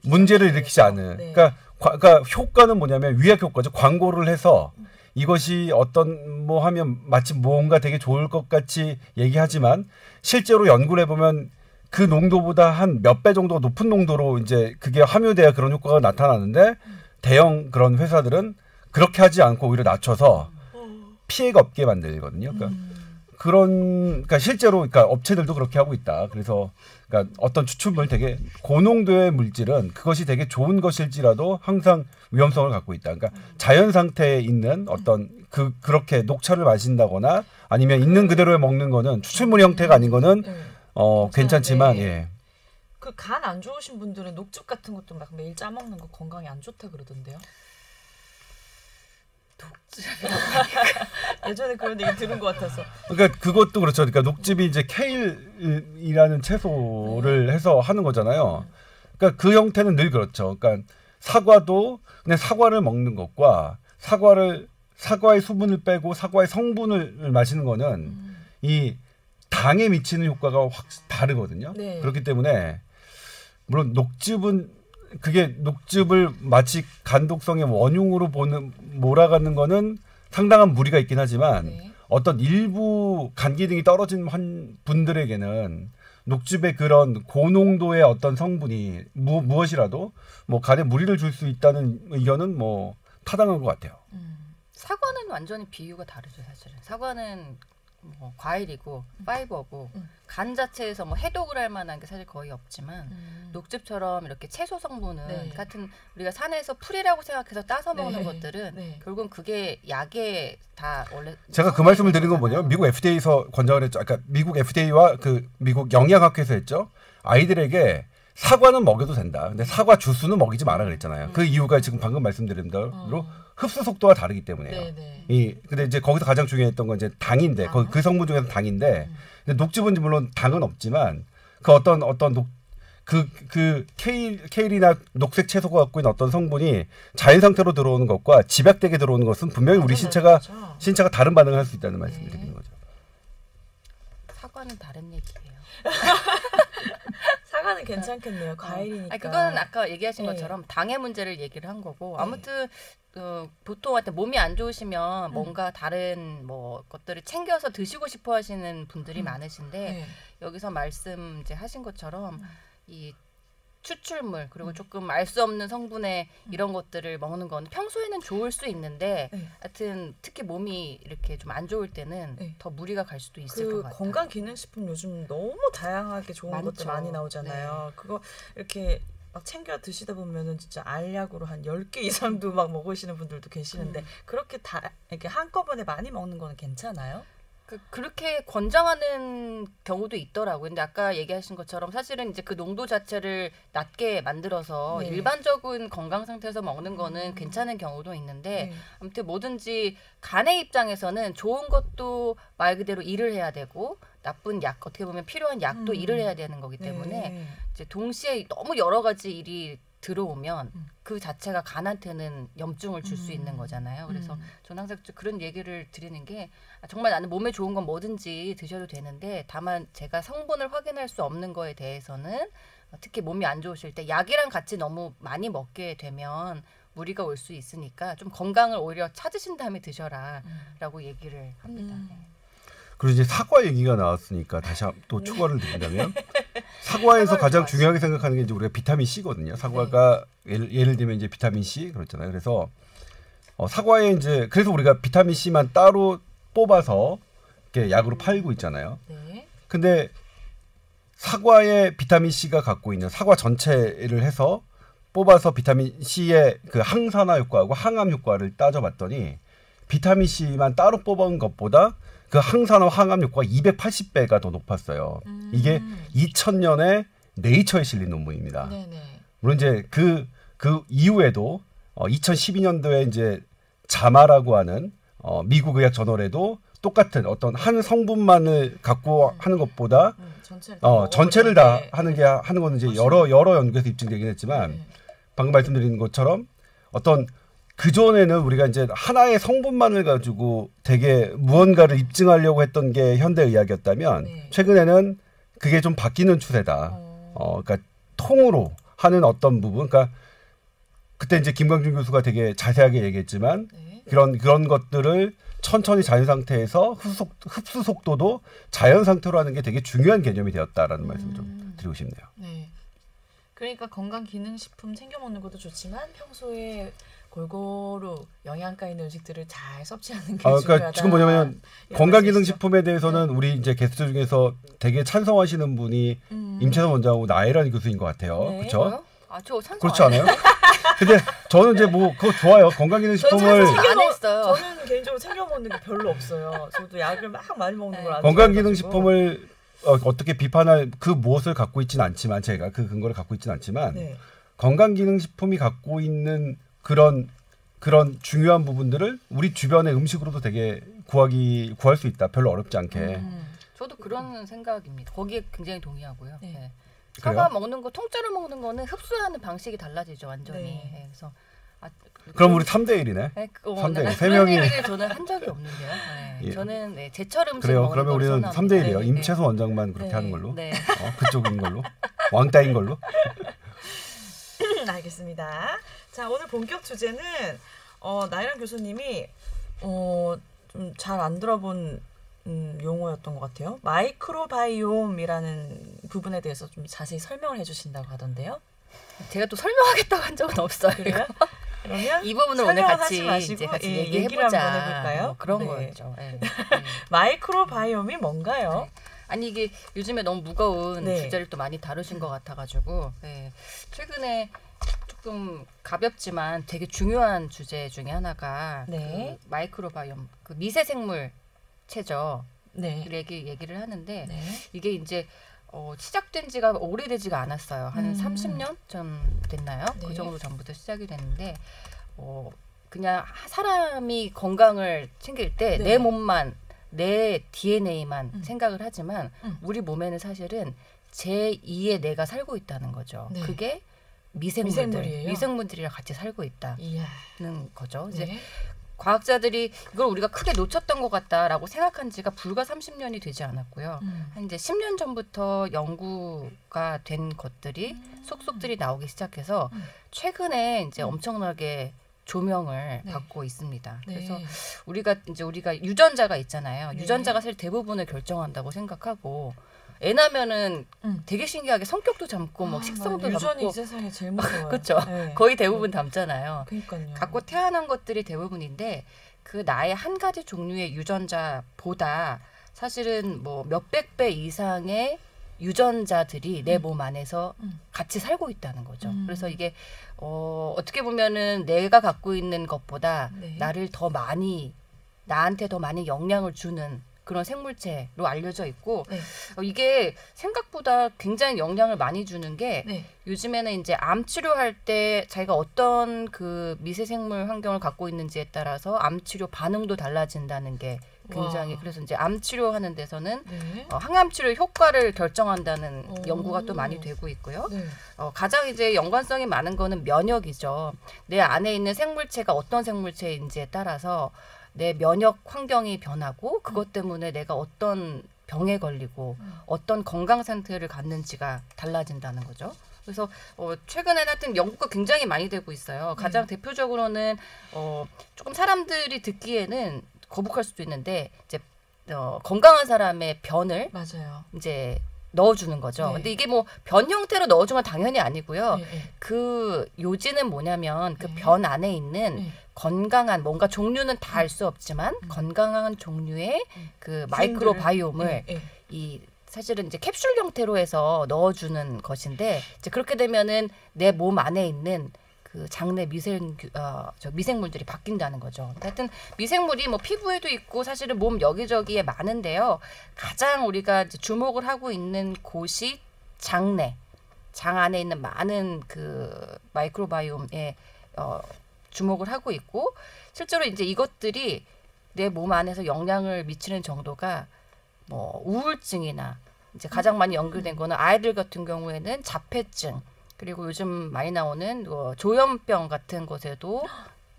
문제를 일으키지 않은. 그러니까 효과는 뭐냐면 위약 효과죠. 광고를 해서 이것이 어떤 뭐 하면 마치 뭔가 되게 좋을 것 같이 얘기하지만 실제로 연구를 해보면 그 농도보다 한 몇 배 정도 높은 농도로 이제 그게 함유돼야 그런 효과가 나타나는데 대형 그런 회사들은 그렇게 하지 않고 오히려 낮춰서 피해가 없게 만들거든요. 그러니까 그러니까 실제로 그러니까 업체들도 그렇게 하고 있다. 그래서 그러니까 어떤 추출물 되게 고농도의 물질은 그것이 되게 좋은 것일지라도 항상 위험성을 갖고 있다. 그러니까 자연 상태에 있는 어떤 그렇게 녹차를 마신다거나 아니면 있는 그대로 먹는 거는 추출물 형태가 아닌 거는 괜찮지만 예. 그 간 안 좋으신 분들은 녹즙 같은 것도 막 매일 짜 먹는 거 건강에 안 좋다 그러던데요. 예전에 그런 얘기 들은 것 같아서. 그러니까 그것도 그렇죠. 그러니까 녹즙이 이제 케일이라는 채소를 해서 하는 거잖아요. 그러니까 그 형태는 늘 그렇죠. 그러니까 사과도 그냥 사과를 먹는 것과 사과의 수분을 빼고 사과의 성분을 마시는 거는 이 당에 미치는 효과가 확 다르거든요. 네. 그렇기 때문에 물론 녹즙을 마치 간독성의 원흉으로 몰아가는 거는 상당한 무리가 있긴 하지만 네. 어떤 일부 간 기능이 떨어진 분들에게는 녹즙의 그런 고농도의 어떤 성분이 무엇이라도 뭐 간에 무리를 줄 수 있다는 의견은 뭐 타당한 것 같아요. 사과는 완전히 비유가 다르죠, 사실은. 사과는 뭐 과일이고 파이버고 간 자체에서 뭐 해독을 할 만한 게 사실 거의 없지만 녹즙처럼 이렇게 채소 성분은 네. 같은 우리가 산에서 풀이라고 생각해서 따서 먹는 네. 것들은 네. 결국은 그게 약에 다 원래 제가 그 말씀을 드린 건 뭐냐면 미국 FDA에서 권장을 했죠. 그러니까 미국 FDA와 그 미국 영양학회에서 했죠. 아이들에게 사과는 먹여도 된다. 근데 사과 주스는 먹이지 마라 그랬잖아요. 그 이유가 지금 방금 말씀드린 대로 흡수 속도가 다르기 때문에요. 네네. 근데 이제 거기서 가장 중요했던 건 이제 당인데 그 성분 중에서 당인데 근데 녹즙은 물론 당은 없지만 그 어떤 그 케일이나 녹색 채소가 갖고 있는 어떤 성분이 자연 상태로 들어오는 것과 집약되게 들어오는 것은 분명히 우리 신체가 다른 반응을 할 수 있다는 말씀을 드리는 거죠. 사과는 다른 얘기예요. 사과는 괜찮겠네요. 과일이니까. 아니, 그거는 아까 얘기하신 네. 것처럼 당의 문제를 얘기를 한 거고 네. 아무튼 보통 하여튼 몸이 안 좋으시면 뭔가 다른 뭐 것들을 챙겨서 드시고 싶어 하시는 분들이 많으신데 네. 여기서 말씀 이제 하신 것처럼 이 추출물 그리고 조금 알 수 없는 성분의 이런 것들을 먹는 건 평소에는 좋을 수 있는데 네. 하여튼 특히 몸이 이렇게 좀 안 좋을 때는 네. 더 무리가 갈 수도 있을 그 것 같아요. 건강기능식품 요즘 너무 다양하게 좋은 많죠. 것들 많이 나오잖아요. 그거 이렇게 막 챙겨 드시다 보면은 진짜 알약으로 한 10개 이상도 막 먹으시는 분들도 계시는데 그렇게 다 이렇게 한꺼번에 많이 먹는 거는 괜찮아요? 그렇게 권장하는 경우도 있더라고요. 근데 아까 얘기하신 것처럼 사실은 이제 그 농도 자체를 낮게 만들어서 네. 일반적인 건강 상태에서 먹는 거는 괜찮은 경우도 있는데 네. 아무튼 뭐든지 간의 입장에서는 좋은 것도 말 그대로 일을 해야 되고 나쁜 약 어떻게 보면 필요한 약도 일을 해야 되는 거기 때문에 네. 이제 동시에 너무 여러 가지 일이 들어오면 그 자체가 간한테는 염증을 줄 수 있는 거잖아요. 그래서 저는 항상 그런 얘기를 드리는 게 정말 나는 몸에 좋은 건 뭐든지 드셔도 되는데 다만 제가 성분을 확인할 수 없는 거에 대해서는 특히 몸이 안 좋으실 때 약이랑 같이 너무 많이 먹게 되면 무리가 올 수 있으니까 좀 건강을 오히려 찾으신 다음에 드셔라라고 얘기를 합니다. 네. 그리고 이제 사과 얘기가 나왔으니까 다시 또 추가를 드린다면 사과에서 가장 중요하게 생각하는 게 이제 우리가 비타민 C거든요. 사과가 예를 들면 이제 비타민 C 그렇잖아요. 그래서 사과에 이제 그래서 우리가 비타민 C만 따로 뽑아서 이렇게 약으로 팔고 있잖아요. 네. 근데 사과에 비타민 C가 갖고 있는 사과 전체를 해서 뽑아서 비타민 C의 그 항산화 효과하고 항암 효과를 따져봤더니 비타민 C만 따로 뽑은 것보다 그 항산화 항암 효과가 280배가 더 높았어요. 이게 2000년에 네이처에 실린 논문입니다. 네네. 물론 이제 그 이후에도 2012년도에 이제 자마라고 하는 미국 의학 저널에도 똑같은 어떤 한 성분만을 갖고 하는 것보다 전체를 다 하는 거는 이제 여러 연구에서 입증되긴 했지만 방금 말씀드린 것처럼 어떤 그 전에는 우리가 이제 하나의 성분만을 가지고 되게 무언가를 입증하려고 했던 게 현대의학이었다면 최근에는 그게 좀 바뀌는 추세다. 그러니까 통으로 하는 어떤 부분, 그러니까 그때 이제 김광준 교수가 되게 자세하게 얘기했지만 그런 것들을 천천히 자연 상태에서 흡수 속도도 자연 상태로 하는 게 되게 중요한 개념이 되었다라는 말씀을 좀 드리고 싶네요. 네. 그러니까 건강기능식품 챙겨 먹는 것도 좋지만 평소에 골고루 영양가 있는 음식들을 잘 섭취하는 게 그러니까 중요하다. 지금 뭐냐면 이런 건강기능식품에 대해서는 우리 이제 게스트 중에서 되게 찬성하시는 분이 임채선 원장하고 나혜란 교수인 것 같아요. 네. 그렇죠? 뭐요? 저 찬성 그렇지 안 해요. 않아요? 근데 저는 이제 뭐 그거 좋아요. 건강기능식품을 안 했어요. 저는 개인적으로 챙겨 먹는 게 별로 없어요. 저도 약을 막 많이 먹는 걸 안 건강기능식품을 어떻게 비판할 그 무엇을 갖고 있지는 않지만 제가 그 근거를 갖고 있지는 않지만 네. 건강기능식품이 갖고 있는 그런 중요한 부분들을 우리 주변의 음식으로도 되게 구할 수 있다. 별로 어렵지 않게. 저도 그런 생각입니다. 거기에 굉장히 동의하고요. 네. 네. 그래요? 사과 먹는 거, 통째로 먹는 거는 흡수하는 방식이 달라지죠, 완전히. 네. 네, 그래서 그럼 우리 3대 1이네. 네, 3대 1. 세 그런 명이 얘기를 저는 한 적이 없는데요. 네. 예. 저는 제철 음식 그래요. 먹는 그러면 걸 우리는 선호합니다. 3대 1이에요. 네, 임채소 원장만 그렇게 네. 하는 걸로. 네. 그쪽인 걸로. 왕따인 걸로. 알겠습니다. 자, 오늘 본격 주제는 나혜란 교수님이 좀 잘 안 들어본 용어였던 것 같아요. 마이크로바이옴이라는 부분에 대해서 좀 자세히 설명을 해주신다고 하던데요. 제가 또 설명하겠다고 한 적은 없어요. 그래요? 그러면 이 부분을 오늘 설명하지 같이 마시고 이제 같이 예, 얘기해보자. 얘기를 한번 해볼까요? 뭐 그런 네. 거였죠. 네. 마이크로바이옴이 뭔가요? 아니 이게 요즘에 너무 무거운 네. 주제를 또 많이 다루신 것 같아가지고 최근에 조금 가볍지만 되게 중요한 주제 중에 하나가 네. 그 마이크로바이옴, 그 미세생물 체죠. 네. 얘기를 하는데 네. 이게 이제 시작된 지가 오래되지가 않았어요. 한 30년 전 됐나요? 네. 그 정도 전부터 시작이 됐는데 그냥 사람이 건강을 챙길 때 네. 내 몸만 내 DNA만 생각을 하지만 우리 몸에는 사실은 제2의 내가 살고 있다는 거죠. 네. 그게 미생물이에요? 미생물들이랑 같이 살고 있다는 이야. 거죠. 이제 네. 과학자들이 이걸 우리가 크게 놓쳤던 것 같다라고 생각한 지가 불과 30년이 되지 않았고요. 한 이제 10년 전부터 연구가 된 것들이 속속들이 나오기 시작해서 최근에 이제 엄청나게 조명을 네. 받고 있습니다. 네. 그래서 우리가 유전자가 있잖아요. 네. 유전자가 사실 대부분을 결정한다고 생각하고 애 나면은 되게 신기하게 성격도 담고 뭐 식성도 유전이 담고 이 세상에 제일 무서워요. 그렇죠. 네. 거의 대부분 담잖아요. 그러니까요. 갖고 태어난 것들이 대부분인데 그 나의 한 가지 종류의 유전자보다 사실은 뭐 몇백 배 이상의 유전자들이 내 몸 안에서 같이 살고 있다는 거죠. 그래서 이게 어떻게 보면은 내가 갖고 있는 것보다 네. 나한테 더 많이 영향을 주는 그런 생물체로 알려져 있고 네. 이게 생각보다 굉장히 영향을 많이 주는 게 네. 요즘에는 이제 암 치료할 때 자기가 어떤 그 미세생물 환경을 갖고 있는지에 따라서 암 치료 반응도 달라진다는 게 굉장히 와. 그래서 이제 암 치료하는 데서는 네. 항암 치료 효과를 결정한다는 오. 연구가 또 많이 되고 있고요. 네. 가장 이제 연관성이 많은 거는 면역이죠. 내 안에 있는 생물체가 어떤 생물체인지에 따라서 내 면역 환경이 변하고 그것 때문에 내가 어떤 병에 걸리고 어떤 건강 상태를 갖는지가 달라진다는 거죠. 그래서 최근에 하여튼 연구가 굉장히 많이 되고 있어요. 가장 대표적으로는 조금 사람들이 듣기에는 거북할 수도 있는데 이제 건강한 사람의 변을 맞아요. 이제 넣어주는 거죠. 네. 근데 이게 뭐 변 형태로 넣어준 건 당연히 아니고요. 네, 네. 그 요지는 뭐냐면 그 네. 변 안에 있는 네. 건강한 뭔가 종류는 다 알 수 없지만 건강한 종류의 그 마이크로바이옴을 네, 네. 이 사실은 이제 캡슐 형태로 해서 넣어주는 것인데 이제 그렇게 되면은 내 몸 안에 있는 그 장내 미생물들이 바뀐다는 거죠. 하여튼 미생물이 뭐 피부에도 있고 사실은 몸 여기저기에 많은데요. 가장 우리가 이제 주목을 하고 있는 곳이 장 안에 있는 많은 그 마이크로바이옴에 주목을 하고 있고 실제로 이제 이것들이 내 몸 안에서 영향을 미치는 정도가 뭐 우울증이나 이제 가장 많이 연결된 거는 아이들 같은 경우에는 자폐증 그리고 요즘 많이 나오는 조현병 같은 것에도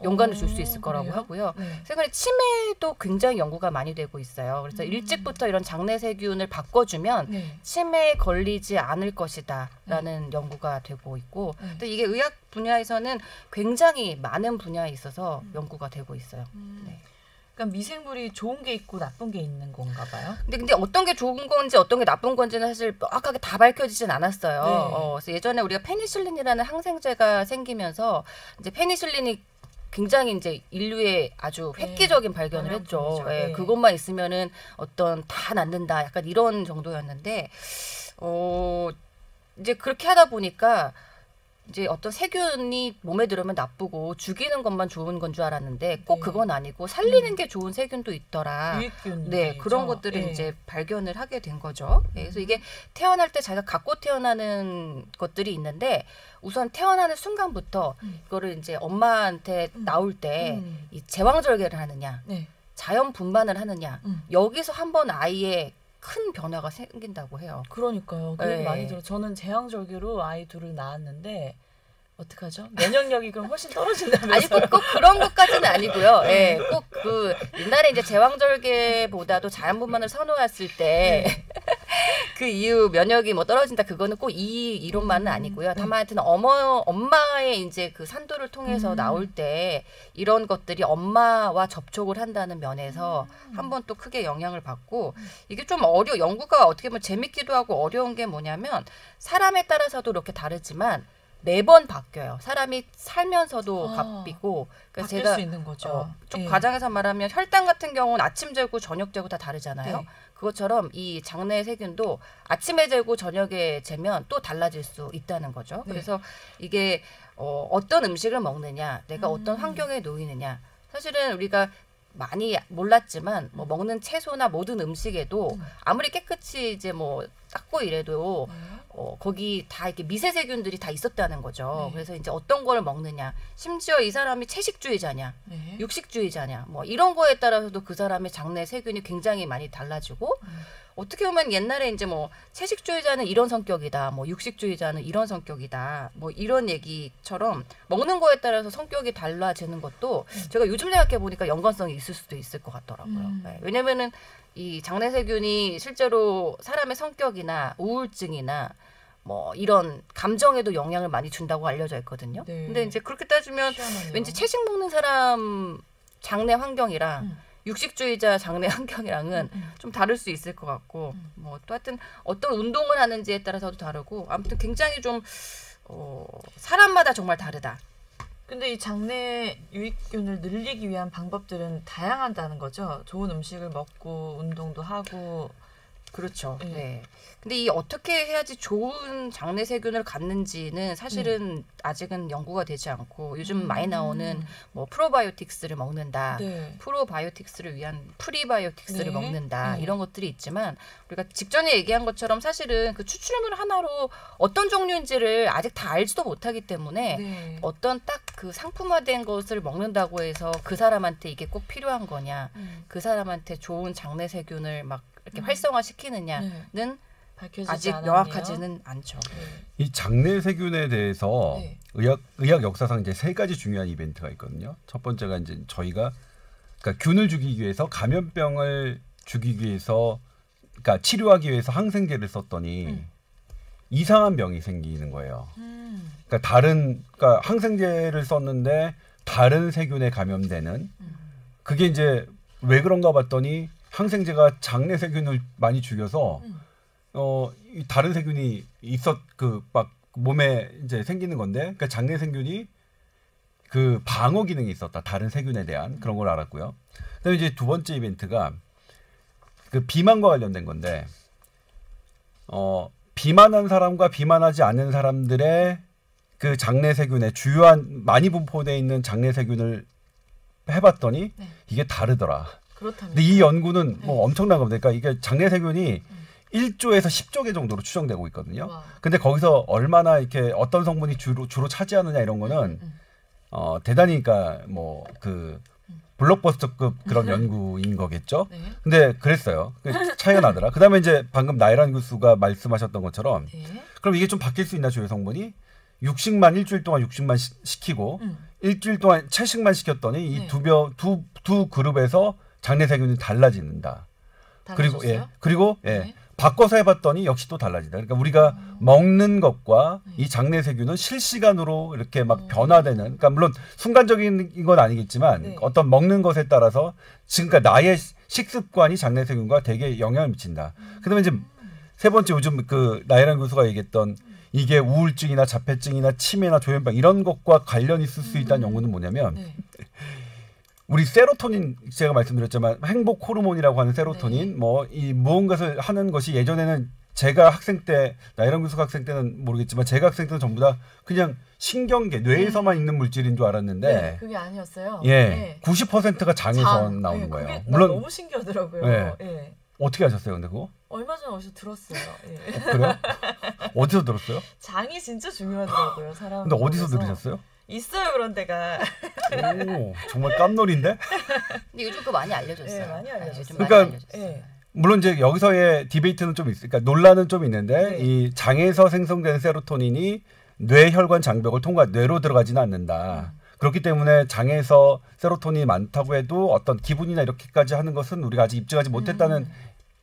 연관을 줄 수 있을 거라고 그래요? 하고요. 네. 최근에 치매도 굉장히 연구가 많이 되고 있어요. 그래서 일찍부터 이런 장내 세균을 바꿔주면 네. 치매에 걸리지 않을 것이다라는 연구가 되고 있고 또 이게 의학 분야에서는 굉장히 많은 분야에 있어서 연구가 되고 있어요. 네. 그러니까 미생물이 좋은 게 있고 나쁜 게 있는 건가 봐요. 근데 어떤 게 좋은 건지 어떤 게 나쁜 건지는 사실 명확하게 다 밝혀지진 않았어요. 네. 그래서 예전에 우리가 페니실린이라는 항생제가 생기면서 이제 페니실린이 굉장히 이제 인류의 아주 획기적인 발견을 했죠. 예, 네. 그것만 있으면은 어떤 다 낫는다 약간 이런 정도였는데 이제 그렇게 하다 보니까 이제 어떤 세균이 몸에 들어오면 나쁘고 죽이는 것만 좋은 건 줄 알았는데 꼭 네. 그건 아니고 살리는 게 좋은 세균도 있더라. 유익균. 네, 그런 것들을 이제 발견을 하게 된 거죠. 네, 그래서 이게 태어날 때 자기가 갖고 태어나는 것들이 있는데 우선 태어나는 순간부터 이거를 이제 엄마한테 나올 때 이 제왕절개를 하느냐, 네. 자연 분만을 하느냐, 여기서 한번 아이의 큰 변화가 생긴다고 해요. 그러니까요. 그 얘기 네. 많이 들어. 저는 제왕절개로 아이 둘을 낳았는데 어떡하죠? 면역력이 그럼 훨씬 떨어진다면서요? 아니 꼭 그런 것까지는 아니고요. 예, 꼭 그 옛날에 이제 제왕절개보다도 자연분만을 선호했을 때 그 이후 면역이 뭐 떨어진다 그거는 꼭 이 이론만은 아니고요. 다만 하여튼 엄마의 이제 그 산도를 통해서 나올 때 이런 것들이 엄마와 접촉을 한다는 면에서 한번 또 크게 영향을 받고 이게 좀 연구가 어떻게 보면 재밌기도 하고 어려운 게 뭐냐면 사람에 따라서도 이렇게 다르지만 매번 바뀌어요. 사람이 살면서도 바뀌고. 그래서 바뀔 제가 수 있는 거죠. 좀 예. 과장해서 말하면 혈당 같은 경우는 아침 재고 저녁 재고 다 다르잖아요. 네. 그것처럼 이 장내 세균도 아침에 재고 저녁에 재면 또 달라질 수 있다는 거죠. 네. 그래서 이게 어떤 음식을 먹느냐, 내가 어떤 환경에 놓이느냐. 사실은 우리가 많이 몰랐지만 뭐 먹는 채소나 모든 음식에도 아무리 깨끗이 이제 뭐 닦고 이래도 거기 다 이렇게 미세 세균들이 다 있었다는 거죠. 네. 그래서 이제 어떤 걸 먹느냐, 심지어 이 사람이 채식주의자냐, 네. 육식주의자냐, 뭐 이런 거에 따라서도 그 사람의 장내 세균이 굉장히 많이 달라지고 어떻게 보면 옛날에 이제 뭐 채식주의자는 이런 성격이다, 뭐 육식주의자는 이런 성격이다, 뭐 이런 얘기처럼 먹는 거에 따라서 성격이 달라지는 것도 제가 요즘 생각해 보니까 연관성이 있을 수도 있을 것 같더라고요. 네. 왜냐면은 이 장내 세균이 실제로 사람의 성격이나 우울증이나 뭐 이런 감정에도 영향을 많이 준다고 알려져 있거든요. 네. 근데 이제 그렇게 따지면 희한하네요. 왠지 채식 먹는 사람 장내 환경이랑 육식주의자 장내 환경이랑은 좀 다를 수 있을 것 같고 뭐 또 하여튼 어떤 운동을 하는지에 따라서도 다르고 아무튼 굉장히 좀 사람마다 정말 다르다. 근데 이 장내 유익균을 늘리기 위한 방법들은 다양하다는 거죠. 좋은 음식을 먹고 운동도 하고. 그렇죠. 네. 네. 근데 이 어떻게 해야지 좋은 장내 세균을 갖는지는 사실은 아직은 연구가 되지 않고 요즘 많이 나오는 뭐 프로바이오틱스를 먹는다. 네. 프로바이오틱스를 위한 프리바이오틱스를 네. 먹는다. 네. 이런 것들이 있지만 우리가 직전에 얘기한 것처럼 사실은 그 추출물 하나로 어떤 종류인지를 아직 다 알지도 못하기 때문에 네. 어떤 딱 그 상품화된 것을 먹는다고 해서 그 사람한테 이게 꼭 필요한 거냐, 그 사람한테 좋은 장내 세균을 막 이렇게 활성화시키느냐는 밝혀지지 아직 않았네요. 명확하지는 않죠. 이 장내 세균에 대해서 네. 의학 역사상 이제 세 가지 중요한 이벤트가 있거든요. 첫 번째가 이제 저희가 그러니까 균을 죽이기 위해서 감염병을 죽이기 위해서 그러니까 치료하기 위해서 항생제를 썼더니 이상한 병이 생기는 거예요. 그러니까 그러니까 항생제를 썼는데 다른 세균에 감염되는 그게 이제 왜 그런가 봤더니 항생제가 장내 세균을 많이 죽여서 이 다른 세균이 막 몸에 이제 생기는 건데 그러니까 장내 세균이 그 방어 기능이 있었다. 다른 세균에 대한 그런 걸 알았고요. 그다음에 이제 두 번째 이벤트가 그 비만과 관련된 건데 비만한 사람과 비만하지 않은 사람들의 그 장내 세균의 주요한 많이 분포되어 있는 장내 세균을 해봤더니 이게 다르더라. 그렇다면. 근데 이 연구는 뭐 엄청난 겁니다. 그러니까 이게 장내 세균이 1조에서 10조 개 정도로 추정되고 있거든요. 와. 근데 거기서 얼마나 이렇게 어떤 성분이 주로 차지하느냐 이런 거는 대단히 그러니까 뭐 그 블록버스터급 그런 연구인 거겠죠. 네. 근데 그랬어요. 차이가 나더라. 그다음에 이제 방금 나이란 교수가 말씀하셨던 것처럼 네. 그럼 이게 좀 바뀔 수 있나 주요 성분이 육식만 일주일 동안 육식만 시키고 일주일 동안 채식만 시켰더니 이 네. 두 그룹에서 장내 세균이 달라진다. 그리고 네. 바꿔서 해봤더니 역시 또 달라진다. 그러니까 우리가 먹는 것과 이 장내 세균은 실시간으로 이렇게 막 변화되는. 그러니까 물론 순간적인 건 아니겠지만 네. 어떤 먹는 것에 따라서 지금까지 나의 식습관이 장내 세균과 되게 영향을 미친다. 그다음에 이제 세 번째 요즘 그 나이란 교수가 얘기했던 이게 우울증이나 자폐증이나 치매나 조현병 이런 것과 관련이 있을 수 있다는 연구는 뭐냐면 네. 우리 세로토닌 제가 말씀드렸지만 행복 호르몬이라고 하는 세로토닌 네. 뭐 이 무언가를 하는 것이 예전에는 제가 학생 때 나이랑 교수 학생 때는 모르겠지만 제가 학생 때는 전부 다 그냥 신경계 뇌에서만 있는 물질인 줄 알았는데 네, 그게 아니었어요. 예 네. 90%가 장에서 장. 나오는 네, 거예요. 그게 물론 너무 신기하더라고요. 네. 예. 어떻게 하셨어요, 근데 그거? 얼마 전에 어디서 들었어요. 예. 그래요? 어디서 들었어요? 장이 진짜 중요하더라고요. 사람. 근데 어디서 들으셨어요? 있어요 그런 데가. 오, 정말 깜놀인데? 근데 요즘 그거 많이 알려줬어요. 네, 많이 알려줬어요. 요즘 그러니까 많이 알려줬어요. 예. 물론 이제 여기서의 디베이트는 좀 있으니까 논란은 좀 있는데 네. 이 장에서 생성되는 세로토닌이 뇌혈관 장벽을 통과 뇌로 들어가지는 않는다. 그렇기 때문에 장에서 세로토닌이 많다고 해도 어떤 기분이나 이렇게까지 하는 것은 우리가 아직 입증하지 못했다는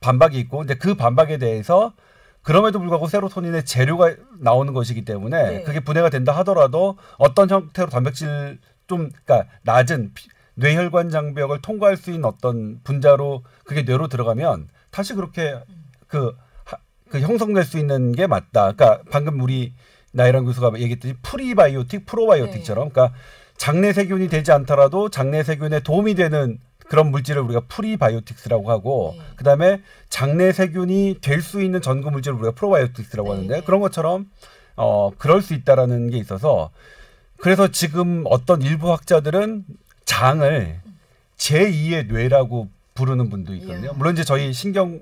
반박이 있고, 근데 그 반박에 대해서 그럼에도 불구하고 세로토닌의 재료가 나오는 것이기 때문에 네. 그게 분해가 된다 하더라도 어떤 형태로 단백질 좀 그러니까 낮은 뇌혈관 장벽을 통과할 수 있는 어떤 분자로 그게 뇌로 들어가면 다시 그렇게 그 형성될 수 있는 게 맞다. 그러니까 방금 우리 나이랑 교수가 얘기했듯이 프리바이오틱, 프로바이오틱처럼 그러니까 장내 세균이 되지 않더라도 장내 세균에 도움이 되는 그런 물질을 우리가 프리바이오틱스라고 하고 네. 그다음에 장내 세균이 될 수 있는 전구 물질을 우리가 프로바이오틱스라고 네. 하는데 그런 것처럼 그럴 수 있다라는 게 있어서 그래서 지금 어떤 일부 학자들은 장을 제2의 뇌라고 부르는 분도 있거든요. 이야. 물론 이제 저희 신경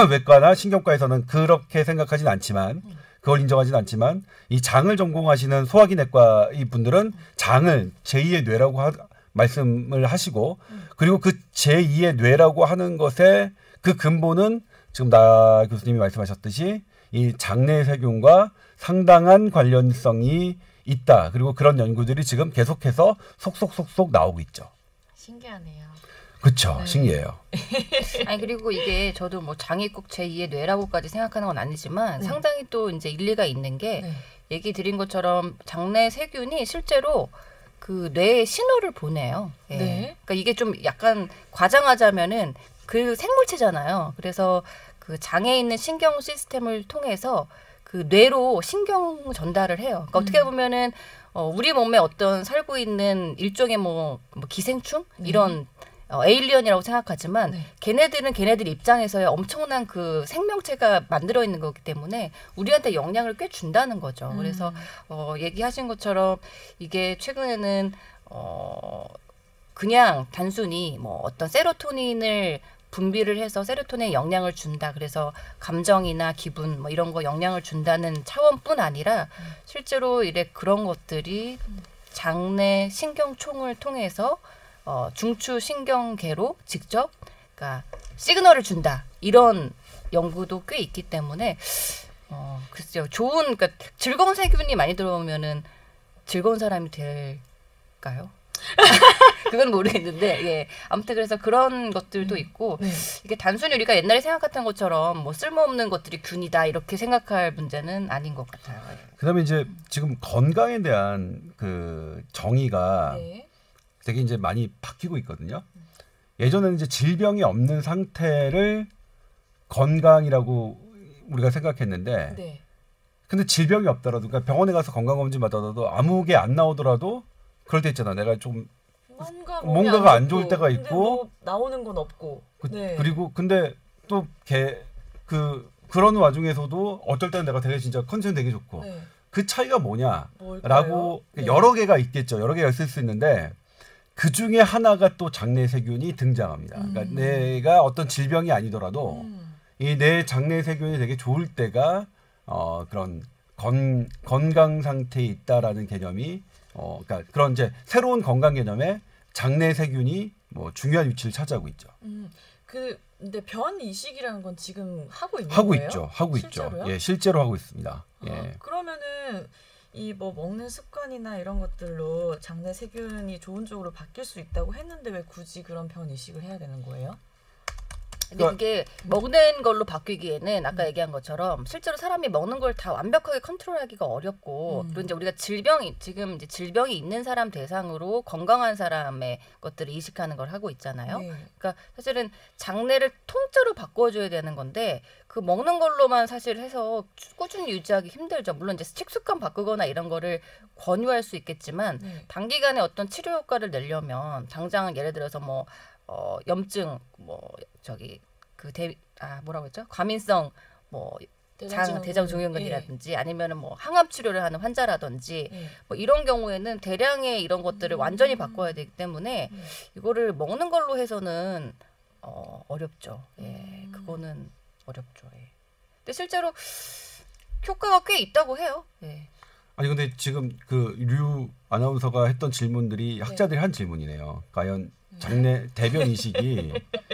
외과나 신경과에서는 그렇게 생각하진 않지만 그걸 인정하진 않지만 이 장을 전공하시는 소화기 내과 이 분들은 장을 제2의 뇌라고 말씀을 하시고 그리고 그 제2의 뇌라고 하는 것의 그 근본은 지금 나 교수님이 말씀하셨듯이 이 장내 세균과 상당한 관련성이 있다. 그리고 그런 연구들이 지금 계속해서 속속속속 나오고 있죠. 신기하네요. 그렇죠. 네. 신기해요. 아니 그리고 이게 저도 뭐 장이 꼭 제2의 뇌라고까지 생각하는 건 아니지만 네. 상당히 또 이제 일리가 있는 게 네. 얘기 드린 것처럼 장내 세균이 실제로 그 뇌에 신호를 보내요. 예. 네. 그러니까 이게 좀 약간 과장하자면은 그 생물체잖아요. 그래서 그 장에 있는 신경 시스템을 통해서 그 뇌로 신경 전달을 해요. 그러니까 어떻게 보면은 우리 몸에 어떤 살고 있는 일종의 뭐 기생충 이런 에일리언이라고 생각하지만 네. 걔네들은 걔네들 입장에서의 엄청난 그 생명체가 만들어 있는 거기 때문에 우리한테 영향을 꽤 준다는 거죠. 그래서 얘기하신 것처럼 이게 최근에는 그냥 단순히 뭐 어떤 세로토닌을 분비를 해서 세로토닌에 영향을 준다. 그래서 감정이나 기분 뭐 이런 거 영향을 준다는 차원뿐 아니라 실제로 이래 그런 것들이 장내 신경총을 통해서 중추 신경계로 직접 그러니까 시그널을 준다. 이런 연구도 꽤 있기 때문에 글쎄요. 좋은 그러니까 즐거운 세균이 많이 들어오면은 즐거운 사람이 될까요? 그건 모르겠는데 예 아무튼 그래서 그런 것들도 있고 네. 이게 단순히 우리가 옛날에 생각했던 것처럼 뭐 쓸모없는 것들이 균이다 이렇게 생각할 문제는 아닌 것 같아요. 그다음에 이제 지금 건강에 대한 그 정의가 네. 되게 이제 많이 바뀌고 있거든요. 예전에는 이제 질병이 없는 상태를 건강이라고 우리가 생각했는데 네. 근데 질병이 없더라도 그러니까 병원에 가서 건강검진 받아도 아무 게 안 나오더라도 그럴 때 있잖아. 내가 좀 뭔가가 안 좋을 때가 근데 있고 뭐 나오는 건 없고. 네. 그리고 근데 또 그런 와중에서도 어떨 때는 내가 되게 진짜 컨디션 되게 좋고 네. 그 차이가 뭐냐라고 뭘까요? 네. 여러 개가 있겠죠. 여러 개가 있을 수 있는데 그 중에 하나가 또 장내 세균이 등장합니다. 그러니까 내가 어떤 질병이 아니더라도 이 내 장내 세균이 되게 좋을 때가 그런 건강 상태에 있다라는 개념이 그러니까 그런 이제 새로운 건강 개념에 장내 세균이 뭐 중요한 위치를 차지하고 있죠. 근데 변 이식이라는 건 지금 하고 있는 하고 거예요? 있죠. 하고 실제로요? 있죠. 예, 실제로 하고 있습니다. 예. 그러면은 이 뭐 먹는 습관이나 이런 것들로 장내 세균이 좋은 쪽으로 바뀔 수 있다고 했는데 왜 굳이 그런 변 이식을 해야 되는 거예요? 근데 그게 먹는 걸로 바뀌기에는 아까 얘기한 것처럼 실제로 사람이 먹는 걸 다 완벽하게 컨트롤하기가 어렵고 그리고 이제 우리가 지금 이제 질병이 있는 사람 대상으로 건강한 사람의 것들을 이식하는 걸 하고 있잖아요. 네. 그러니까 사실은 장내를 통째로 바꿔줘야 되는 건데 그 먹는 걸로만 사실 해서 꾸준히 유지하기 힘들죠. 물론 이제 식습관 바꾸거나 이런 거를 권유할 수 있겠지만 네. 단기간에 어떤 치료 효과를 내려면 당장 예를 들어서 뭐 염증 뭐라고 했죠? 과민성 뭐 대장증후군이라든지 아니면은 뭐 항암 치료를 하는 환자라든지 네. 뭐 이런 경우에는 대량의 이런 것들을 완전히 바꿔야 되기 때문에 이거를 먹는 걸로 해서는 어렵죠. 예, 그거는 어렵죠. 예. 근데 실제로 효과가 꽤 있다고 해요. 예. 아니 근데 지금 그 류 아나운서가 했던 질문들이 학자들이 한 질문이네요. 과연 장내 대변 이식이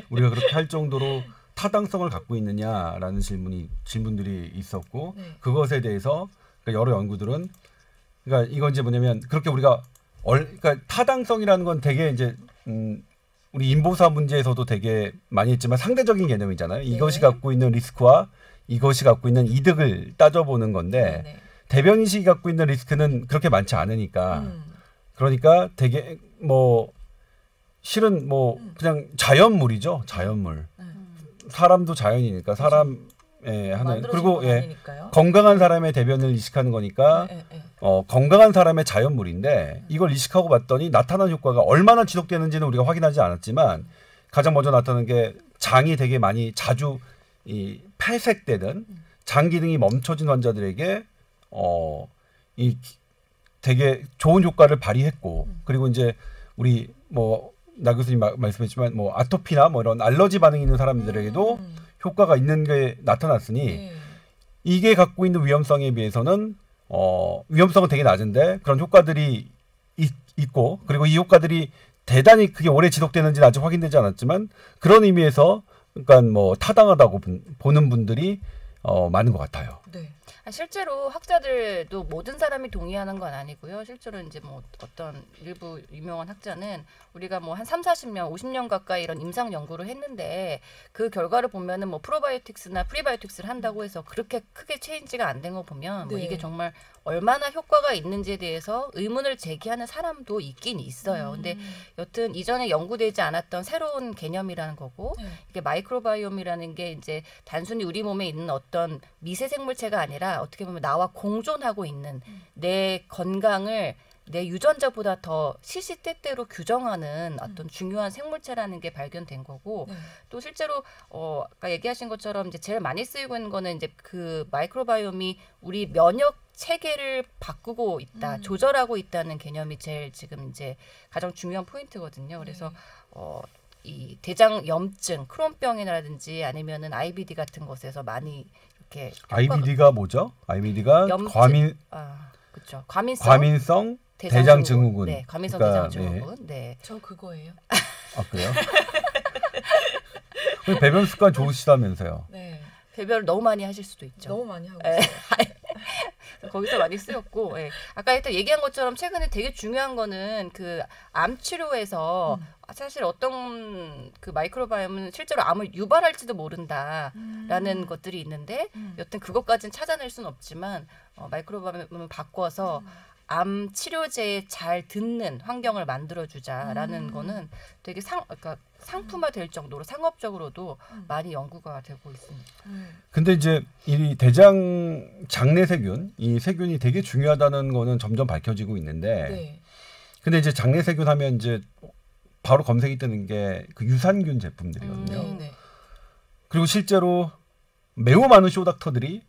우리가 그렇게 할 정도로 타당성을 갖고 있느냐라는 질문들이 있었고 네. 그것에 대해서 그러니까 여러 연구들은 그러니까 이건 이제 뭐냐면 그렇게 우리가 그러니까 타당성이라는 건 되게 이제 우리 인보사 문제에서도 되게 많이 했지만 상대적인 개념이잖아요. 이것이 갖고 있는 리스크와 이것이 갖고 있는 이득을 따져보는 건데 네. 대변 이식이 갖고 있는 리스크는 그렇게 많지 않으니까 그러니까 되게 뭐 실은 뭐 그냥 자연물이죠. 자연물. 사람도 자연이니까 사람의 하는 그리고 건강한 사람의 대변을 이식하는 거니까 건강한 사람의 자연물인데 이걸 이식하고 봤더니 나타난 효과가 얼마나 지속되는지는 우리가 확인하지 않았지만 가장 먼저 나타나는 게 장이 되게 많이 자주 이 폐색되는 장 기능이 멈춰진 환자들에게 이 되게 좋은 효과를 발휘했고 그리고 이제 우리 뭐 나 교수님 말씀했지만 뭐 아토피나 뭐 이런 알러지 반응이 있는 사람들에게도 효과가 있는 게 나타났으니 이게 갖고 있는 위험성에 비해서는 위험성은 되게 낮은데 그런 효과들이 있고 그리고 이 효과들이 대단히 그게 오래 지속되는지는 아직 확인되지 않았지만 그런 의미에서 그러니까 뭐 타당하다고 보는 분들이 많은 것 같아요. 네. 실제로 학자들도 모든 사람이 동의하는 건 아니고요. 실제로 이제 뭐 어떤 일부 유명한 학자는 우리가 뭐 한 30-40년, 50년 가까이 이런 임상 연구를 했는데 그 결과를 보면은 뭐 프로바이오틱스나 프리바이오틱스를 한다고 해서 그렇게 크게 체인지가 안 된 거 보면 뭐 이게 정말 얼마나 효과가 있는지에 대해서 의문을 제기하는 사람도 있긴 있어요. 근데 여튼 이전에 연구되지 않았던 새로운 개념이라는 거고 이게 마이크로바이옴이라는 게 이제 단순히 우리 몸에 있는 어떤 미세 생물체가 아니라 어떻게 보면 나와 공존하고 있는 내 건강을 내 유전자보다 더 시시때때로 규정하는 어떤 중요한 생물체라는 게 발견된 거고 또 실제로 아까 얘기하신 것처럼 이제 제일 많이 쓰이고 있는 거는 이제 그 마이크로바이옴이 우리 면역 체계를 바꾸고 있다, 조절하고 있다는 개념이 제일 지금 이제 가장 중요한 포인트거든요. 그래서 이 대장 염증, 크론병이라든지 아니면은 IBD 같은 것에서 많이 이렇게 IBD가 뭐죠? IBD가 그렇죠. 과민성 대장증후군. 네, 과민성 그러니까, 대장증후군. 네. 저 그거예요. 아 그래요? 배변 습관 좋으시다면서요? 네. 배변을 너무 많이 하실 수도 있죠. 너무 많이 하고 있어요. 거기서 많이 쓰였고, 아까 일단 얘기한 것처럼 최근에 되게 중요한 거는 그 암 치료에서 사실 어떤 그 마이크로바이옴은 실제로 암을 유발할지도 모른다라는 것들이 있는데 여튼 그것까지는 찾아낼 수는 없지만 마이크로바이옴을 바꿔서 암 치료제에 잘 듣는 환경을 만들어주자라는 거는 되게 그러니까 상품화 될 정도로 상업적으로도 많이 연구가 되고 있습니다. 근데 이제 이 대장 장내 세균, 이 세균이 되게 중요하다는 거는 점점 밝혀지고 있는데, 근데 이제 장내 세균 하면 이제 바로 검색이 뜨는 게 그 유산균 제품들이거든요. 그리고 실제로 매우 많은 쇼닥터들이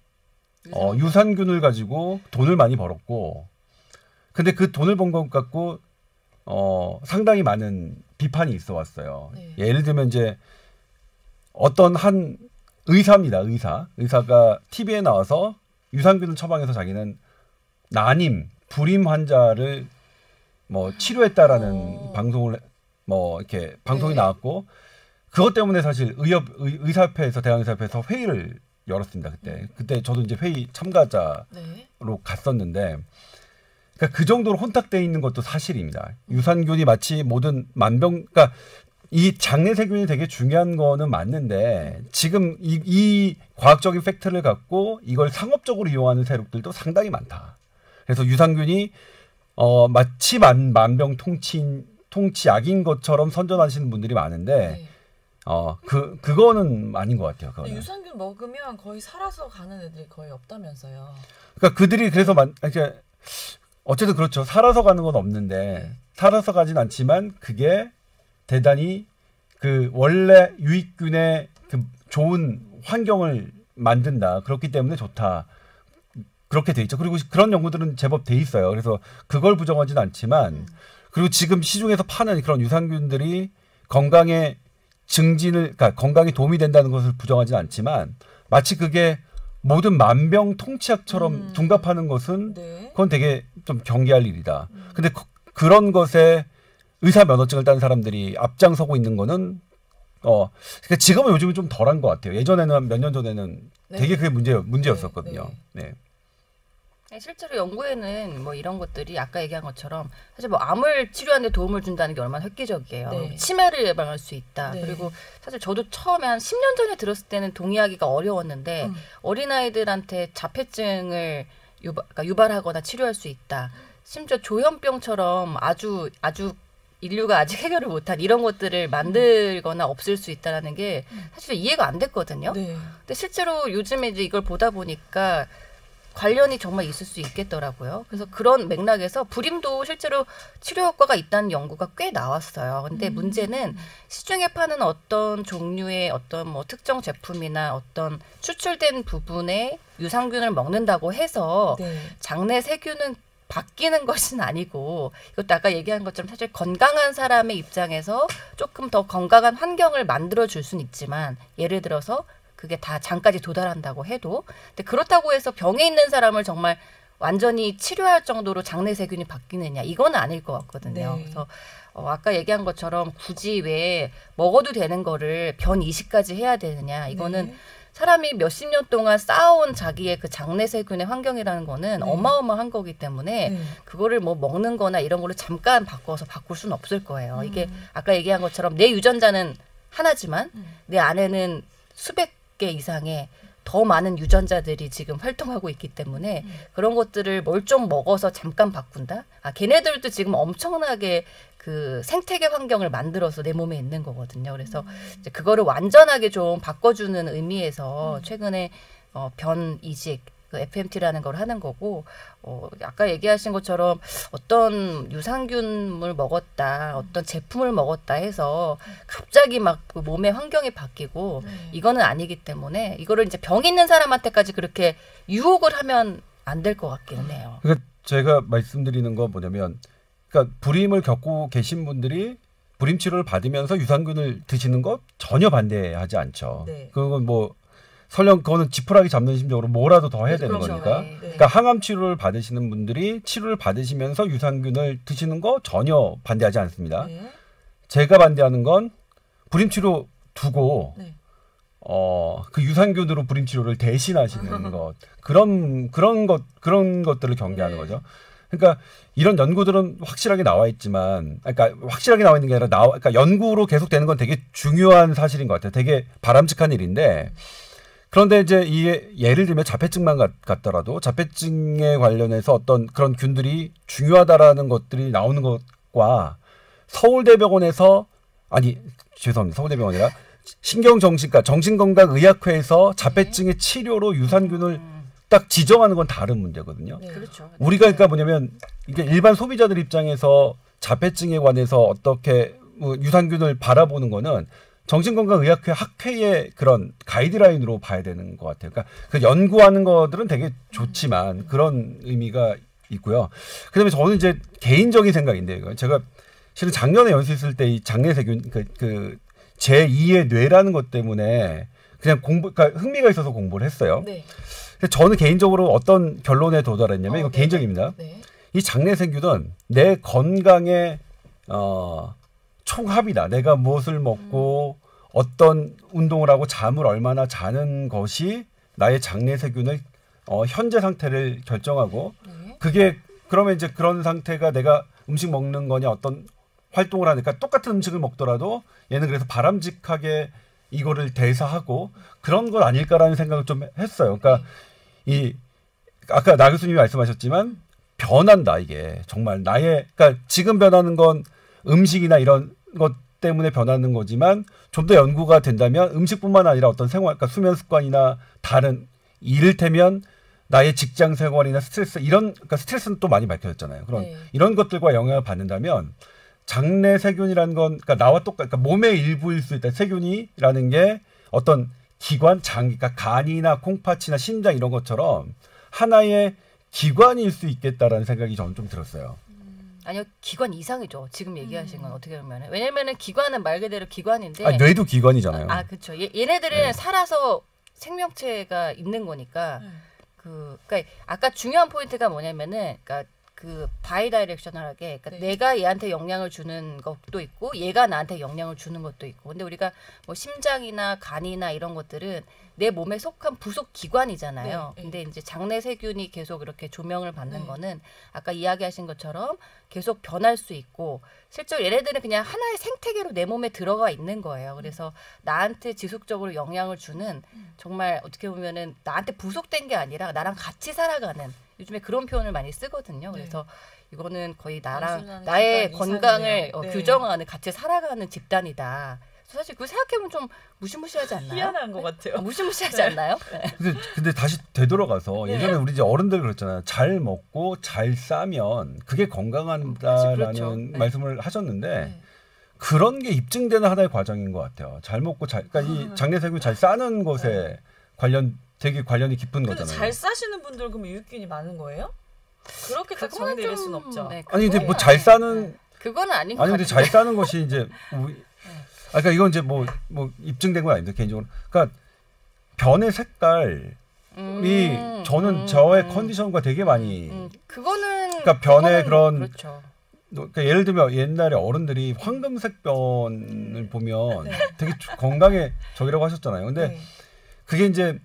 유산균을 가지고 돈을 많이 벌었고, 근데 그 돈을 번 것 갖고 상당히 많은 비판이 있어 왔어요. 예를 들면 이제 어떤 한 의사입니다. 의사가 TV에 나와서 유산균을 처방해서 자기는 난임, 불임 환자를 뭐 치료했다라는 방송을 뭐 이렇게 방송이 나왔고 그것 때문에 사실 의사협회에서 대한의사협회에서 회의를 열었습니다. 그때 저도 이제 회의 참가자로 갔었는데. 그러니까 그 정도로 혼탁되어 있는 것도 사실입니다. 유산균이 마치 모든 그러니까 이 장내 세균이 되게 중요한 거는 맞는데 지금 이 과학적인 팩트를 갖고 이걸 상업적으로 이용하는 세력들도 상당히 많다. 그래서 유산균이 마치 만병통치약인 것처럼 선전하시는 분들이 많은데 그거는 아닌 것 같아요. 그거는. 유산균 먹으면 거의 살아서 가는 애들이 거의 없다면서요. 그러니까 그들이 그래서 어쨌든 그렇죠. 살아서 가는 건 없는데 살아서 가진 않지만 그게 대단히 그 원래 유익균의 그 좋은 환경을 만든다. 그렇기 때문에 좋다. 그렇게 돼 있죠. 그리고 그런 연구들은 제법 돼 있어요. 그래서 그걸 부정하지는 않지만 그리고 지금 시중에서 파는 그런 유산균들이 건강에 그러니까 건강에 도움이 된다는 것을 부정하지는 않지만 마치 그게 모든 만병통치약처럼 둥갑하는 것은 그건 되게 좀 경계할 일이다. 근데 그런 것에 의사 면허증을 딴 사람들이 앞장서고 있는 거는 그러니까 지금은 요즘은 좀 덜한 것 같아요. 예전에는 몇 년 전에는 되게 그게 문제였었거든요. 네. 실제로 연구에는 뭐 이런 것들이 아까 얘기한 것처럼 사실 뭐 암을 치료하는 데 도움을 준다는 게 얼마나 획기적이에요. 치매를 예방할 수 있다. 그리고 사실 저도 처음에 한 10년 전에 들었을 때는 동의하기가 어려웠는데 어린아이들한테 자폐증을 유발하거나 치료할 수 있다. 심지어 조현병처럼 아주 인류가 아직 해결을 못한 이런 것들을 만들거나 없앨 수 있다는 게 사실 이해가 안 됐거든요. 근데 실제로 요즘에 이제 이걸 보다 보니까 관련이 정말 있을 수 있겠더라고요. 그래서 그런 맥락에서 불임도 실제로 치료 효과가 있다는 연구가 꽤 나왔어요. 근데 문제는 시중에 파는 어떤 종류의 어떤 뭐 특정 제품이나 어떤 추출된 부분에 유산균을 먹는다고 해서 장내 세균은 바뀌는 것은 아니고 이것도 아까 얘기한 것처럼 사실 건강한 사람의 입장에서 조금 더 건강한 환경을 만들어줄 수는 있지만 예를 들어서 그게 다 장까지 도달한다고 해도 근데 그렇다고 해서 병에 있는 사람을 정말 완전히 치료할 정도로 장내 세균이 바뀌느냐 이건 아닐 것 같거든요. 그래서 아까 얘기한 것처럼 굳이 왜 먹어도 되는 거를 변 이식까지 해야 되느냐 이거는 사람이 몇십 년 동안 쌓아온 자기의 그 장내 세균의 환경이라는 거는 어마어마한 거기 때문에 그거를 뭐 먹는 거나 이런 걸로 잠깐 바꿔서 바꿀 수는 없을 거예요. 이게 아까 얘기한 것처럼 내 유전자는 하나지만 내 안에는 수백 개 이상의 더 많은 유전자들이 지금 활동하고 있기 때문에 그런 것들을 뭘 좀 먹어서 잠깐 바꾼다? 걔네들도 지금 엄청나게 그 생태계 환경을 만들어서 내 몸에 있는 거거든요. 그래서 이제 그거를 완전하게 좀 바꿔주는 의미에서 최근에 변 이식 그 FMT라는 걸 하는 거고 아까 얘기하신 것처럼 어떤 유산균을 먹었다, 어떤 제품을 먹었다 해서 갑자기 막 그 몸의 환경이 바뀌고 이거는 아니기 때문에 이거를 이제 병 있는 사람한테까지 그렇게 유혹을 하면 안 될 것 같기는 해요. 그러니까 제가 말씀드리는 건 뭐냐면 그러니까 불임을 겪고 계신 분들이 불임 치료를 받으면서 유산균을 드시는 거 전혀 반대하지 않죠. 그건 뭐 설령 그거는 지푸라기 잡는 심정으로 뭐라도 더 해야 되는 거니까. 그러니까 항암 치료를 받으시는 분들이 치료를 받으시면서 유산균을 드시는 거 전혀 반대하지 않습니다. 제가 반대하는 건 불임 치료 두고 그 유산균으로 불임 치료를 대신하시는 것 그런 것들을 경계하는 거죠. 그러니까 이런 연구들은 확실하게 나와 있지만, 그러니까 확실하게 나와 있는 게 아니라 그러니까 연구로 계속되는 건 되게 중요한 사실인 것 같아요. 되게 바람직한 일인데. 그런데 이제 예를 들면 자폐증만 같더라도 자폐증에 관련해서 어떤 그런 균들이 중요하다라는 것들이 나오는 것과 서울대병원에서 서울대병원이 아니라 신경정신과 정신건강의학회에서 자폐증의 치료로 유산균을 딱 지정하는 건 다른 문제거든요. 그렇죠. 우리가 그러니까 뭐냐면 이게 일반 소비자들 입장에서 자폐증에 관해서 어떻게 유산균을 바라보는 거는 정신건강의학회 학회의 그런 가이드라인으로 봐야 되는 것 같아요. 그러니까 그 연구하는 것들은 되게 좋지만 그런 의미가 있고요. 그다음에 저는 이제 개인적인 생각인데 제가 실은 작년에 연수했을 때 이 장내세균 그 제2의 뇌라는 것 때문에 그냥 그러니까 흥미가 있어서 공부를 했어요. 저는 개인적으로 어떤 결론에 도달했냐면 이거 개인적입니다. 이 장내세균은 내 건강의 총합이다. 내가 무엇을 먹고 어떤 운동을 하고 잠을 얼마나 자는 것이 나의 장내세균의 현재 상태를 결정하고 그게 그러면 이제 그런 상태가 내가 음식 먹는 거냐 어떤 활동을 하니까 똑같은 음식을 먹더라도 얘는 그래서 바람직하게 이거를 대사하고 그런 건 아닐까라는 생각을 좀 했어요. 그러니까 이 아까 나 교수님이 말씀하셨지만 변한다 이게 정말 나의 그러니까 지금 변하는 건 음식이나 이런 것 때문에 변하는 거지만 좀 더 연구가 된다면 음식뿐만 아니라 어떤 생활, 그러니까 수면 습관이나 다른 이를테면 나의 직장 생활이나 스트레스 이런 그러니까 스트레스는 또 많이 밝혀졌잖아요. 그런 네. 이런 것들과 영향을 받는다면 장내 세균이라는 건 그러니까 나와 똑같 그러니까 몸의 일부일 수 있다. 세균이라는 게 어떤 기관, 장, 그러니까 간이나 콩팥이나 심장 이런 것처럼 하나의 기관일 수 있겠다라는 생각이 저는 좀 들었어요. 아니요, 기관 이상이죠. 지금 얘기하신 건 어떻게 보면 왜냐면은 기관은 말 그대로 기관인데. 아, 뇌도 기관이잖아요. 아, 그렇죠. 얘네들은 네. 살아서 생명체가 있는 거니까. 그러니까 아까 중요한 포인트가 뭐냐면은, 그러니까 그 바이다이렉셔널하게, 그러니까 네. 내가 얘한테 영향을 주는 것도 있고, 얘가 나한테 영향을 주는 것도 있고. 근데 우리가 뭐 심장이나 간이나 이런 것들은 내 몸에 속한 부속 기관이잖아요. 네, 네. 근데 이제 장내 세균이 계속 이렇게 조명을 받는 네. 거는 아까 이야기하신 것처럼 계속 변할 수 있고, 실제로 얘네들은 그냥 하나의 생태계로 내 몸에 들어가 있는 거예요. 그래서 나한테 지속적으로 영향을 주는 정말 어떻게 보면은 나한테 부속된 게 아니라 나랑 같이 살아가는, 요즘에 그런 표현을 많이 쓰거든요. 그래서 이거는 거의 나랑 단순한 나의 집단 건강을 이상이네요. 네. 규정하는, 같이 살아가는 집단이다. 사실 그거 생각해보면 좀 무시무시하지 않나요? 희한한 것 같아요. 무시무시하지 네. 않나요? 네. 근데 다시 되돌아가서 네. 예전에 우리 이제 어른들 그랬잖아요. 잘 먹고 잘 싸면 그게 건강하다라는 그렇죠. 네. 말씀을 하셨는데 네. 그런 게 입증되는 하나의 과정인 것 같아요. 잘 먹고 그러니까 이 장내세균 잘 싸는 것에 되게 관련이 깊은 근데 거잖아요. 잘 싸시는 분들 그럼 유익균이 많은 거예요? 그렇게 딱 정의 내릴 수는 없죠. 네, 아니 근데 그거는 뭐 잘 싸는 네. 그거는 아닌 것 아니 근데 같아요. 잘 싸는 것이 이제 그러니까 이건 이제 뭐 입증된 건 아닌데 개인적으로 그러니까 변의 색깔이 저는 저의 컨디션과 되게 많이 그거는 그러니까 변의 그거는 그런 그렇죠. 그러니까 예를 들면 옛날에 어른들이 황금색 변을 보면 네. 되게 건강에 적이라고 하셨잖아요. 근데 네. 그게 이제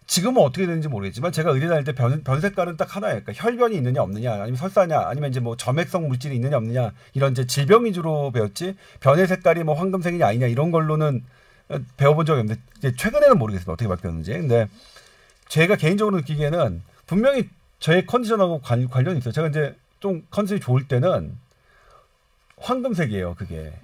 지금은 어떻게 되는지 모르겠지만 제가 의대 다닐 때 변 색깔은 딱 하나예요. 그러니까 혈변이 있느냐 없느냐 아니면 설사냐 아니면 이제 뭐 점액성 물질이 있느냐 없느냐 이런 이제 질병 위주로 배웠지 변의 색깔이 뭐 황금색이냐 아니냐 이런 걸로는 배워본 적이 없는데 이제 최근에는 모르겠습니다. 어떻게 바뀌었는지. 근데 제가 개인적으로 느끼기에는 분명히 저의 컨디션하고 관련이 있어요. 제가 이제 좀 컨디션이 좋을 때는 황금색이에요. 그게.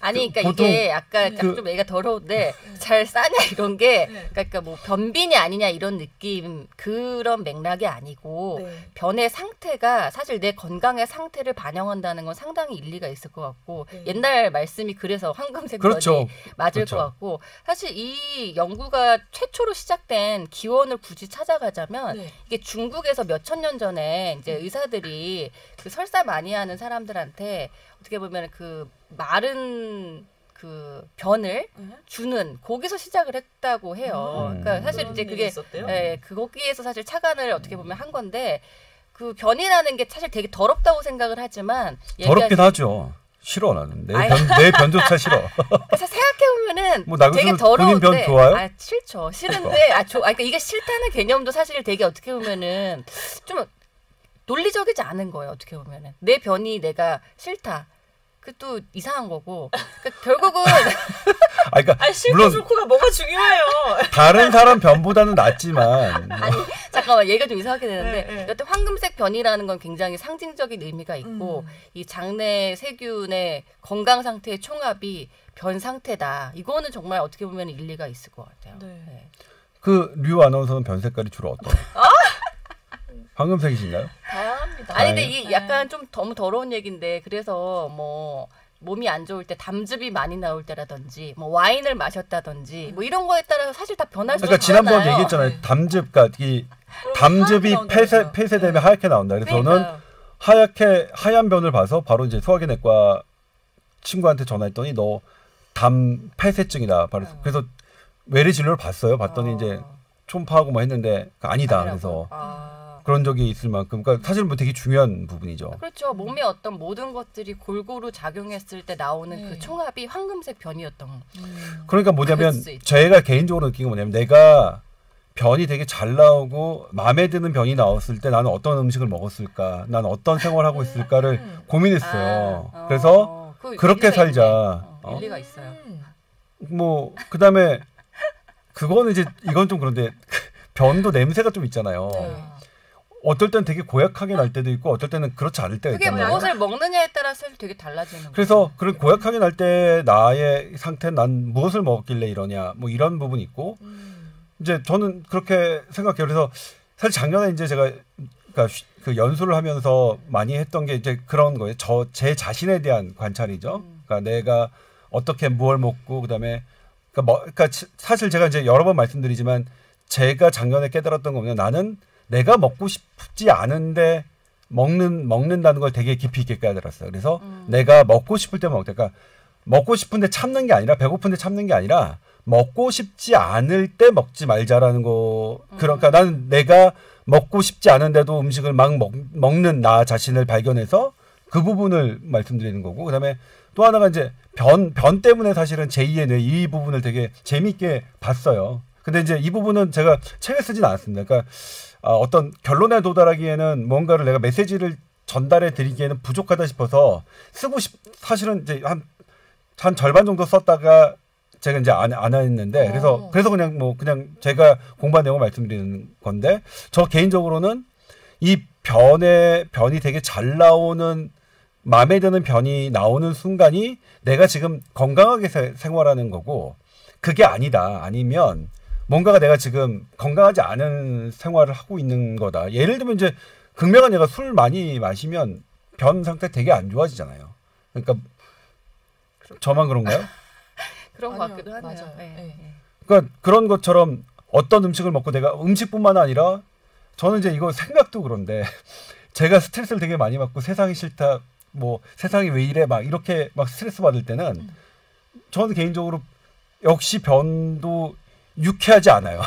아니, 그러니까 보통 이게 아까 그- 좀 얘가 더러운데 잘 싸냐 이런 게, 네. 그러니까 뭐 변빈이 아니냐 이런 느낌, 그런 맥락이 아니고 네. 변의 상태가 사실 내 건강의 상태를 반영한다는 건 상당히 일리가 있을 것 같고, 네. 옛날 말씀이 그래서 황금색 그렇죠. 변이 맞을 그렇죠. 것 같고, 사실 이 연구가 최초로 시작된 기원을 굳이 찾아가자면 네. 이게 중국에서 몇천 년 전에 이제 의사들이 그 설사 많이 하는 사람들한테 어떻게 보면 그 마른 그 변을 네. 주는, 거기서 시작을 했다고 해요. 그러니까 사실 그런 이제 일이 그게 있었대요? 거기에서 사실 착안을 어떻게 보면 한 건데, 그 변이라는 게 사실 되게 더럽다고 생각을 하지만 더럽긴 하죠. 싫어 나는 아이. 내 변조차 싫어. 그래서 생각해 보면은 뭐 나그수는 되게 더러운데, 본인 변 좋아요? 아 싫죠. 싫은데 그러니까 이게 싫다는 개념도 사실 되게 어떻게 보면은 좀 논리적이지 않은 거예요. 어떻게 보면은 내 변이 내가 싫다. 그것도 이상한 거고. 그러니까 결국은 그러니까 아니 싫고 물론 좋고가 뭐가 중요해요. 다른 사람 변보다는 낫지만 아니 잠깐만, 얘가 좀 이상하게 되는데, 네, 네. 여튼 황금색 변이라는 건 굉장히 상징적인 의미가 있고, 이 장내 세균의 건강 상태의 총합이 변 상태다. 이거는 정말 어떻게 보면 일리가 있을 것 같아요. 네. 네. 그 류 아나운서는 변 색깔이 주로 어떤? 황금색이신가요? 다양합니다. 아니 근데 네. 이 약간 좀 너무 더러운 얘기인데, 그래서 뭐 몸이 안 좋을 때 담즙이 많이 나올 때라든지 뭐 와인을 마셨다든지 뭐 이런 거에 따라서 사실 다 변할 수 그러니까 있잖아요. 지난번 얘기했잖아요. 담즙, 그러니까 이 담즙이 하얗게 나온다면서요. 폐쇄되면 하얗게 나온다. 그래서 저는 그러니까요. 하얀 변을 봐서 바로 이제 소화기내과 친구한테 전화했더니 너 담 폐쇄증이다. 그래서 외래 진료를 봤어요. 봤더니 이제 초음파하고 뭐 했는데 아니다. 그래서 그런 적이 있을 만큼, 그러니까 사실 뭐 되게 중요한 부분이죠. 그렇죠. 몸에 어떤 모든 것들이 골고루 작용했을 때 나오는 네. 그 총합이 황금색 변이었던. 그러니까 뭐냐면 그럴 수 있죠. 제가 개인적으로 느낀 건 뭐냐면 내가 변이 되게 잘 나오고 마음에 드는 변이 나왔을 때 나는 어떤 음식을 먹었을까, 나는 어떤 생활을 하고 있을까를 고민했어요. 그래서 그렇게 살자. 일리가 있어요. 뭐 그다음에 그거는 이제 이건 좀 그런데 변도 냄새가 좀 있잖아요. 네. 어떨 때는 되게 고약하게 날 때도 있고 어떨 때는 그렇지 않을 때가 그게 있잖아요. 무엇을 먹느냐에 따라서 되게 달라지는 거예요. 그래서 그런 고약하게 날 때 나의 상태는 난 무엇을 먹었길래 이러냐 뭐 이런 부분이 있고 이제 저는 그렇게 생각해요. 그래서 사실 작년에 이제 제가 그러니까 그 연수를 하면서 많이 했던 게 이제 그런 거예요. 제 자신에 대한 관찰이죠. 그러니까 내가 어떻게 무얼 먹고 그다음에 그러니까 사실 제가 이제 여러 번 말씀드리지만 제가 작년에 깨달았던 거는 나는 내가 먹고 싶지 않은데 먹는다는 걸 되게 깊이 있게 깨달았어요. 그래서 내가 먹고 싶을 때 먹을 때, 그러니까 먹고 싶은데 참는 게 아니라 배고픈데 참는 게 아니라 먹고 싶지 않을 때 먹지 말자라는 거. 그러니까 나는 내가 먹고 싶지 않은데도 음식을 막 먹는 나 자신을 발견해서 그 부분을 말씀드리는 거고, 그다음에 또 하나가 이제 변 때문에 사실은 제2의 뇌 이 부분을 되게 재미있게 봤어요. 근데 이제 이 부분은 제가 책에 쓰진 않았습니다. 그러니까 어떤 결론에 도달하기에는 뭔가를 내가 메시지를 전달해 드리기에는 부족하다 싶어서 사실은 이제 한 절반 정도 썼다가 제가 이제 안 했는데 그래서 그냥 제가 공부한 내용을 말씀드리는 건데 저 개인적으로는 이 변이 되게 잘 나오는 마음에 드는 변이 나오는 순간이 내가 지금 건강하게 생활하는 거고 그게 아니면 뭔가가 내가 지금 건강하지 않은 생활을 하고 있는 거다. 예를 들면 이제 극명한 얘가 술 많이 마시면 변 상태 되게 안 좋아지잖아요. 그러니까 저만 그런가요? 그런 것 같기도 하네요. 맞아요. 네. 그러니까 그런 것처럼 어떤 음식을 먹고 내가 음식뿐만 아니라 저는 이제 이거 생각도 그런데 제가 스트레스를 되게 많이 받고 세상이 싫다, 뭐 세상이 왜 이래 막 이렇게 막 스트레스 받을 때는 저는 개인적으로 역시 변도 유쾌하지 않아요.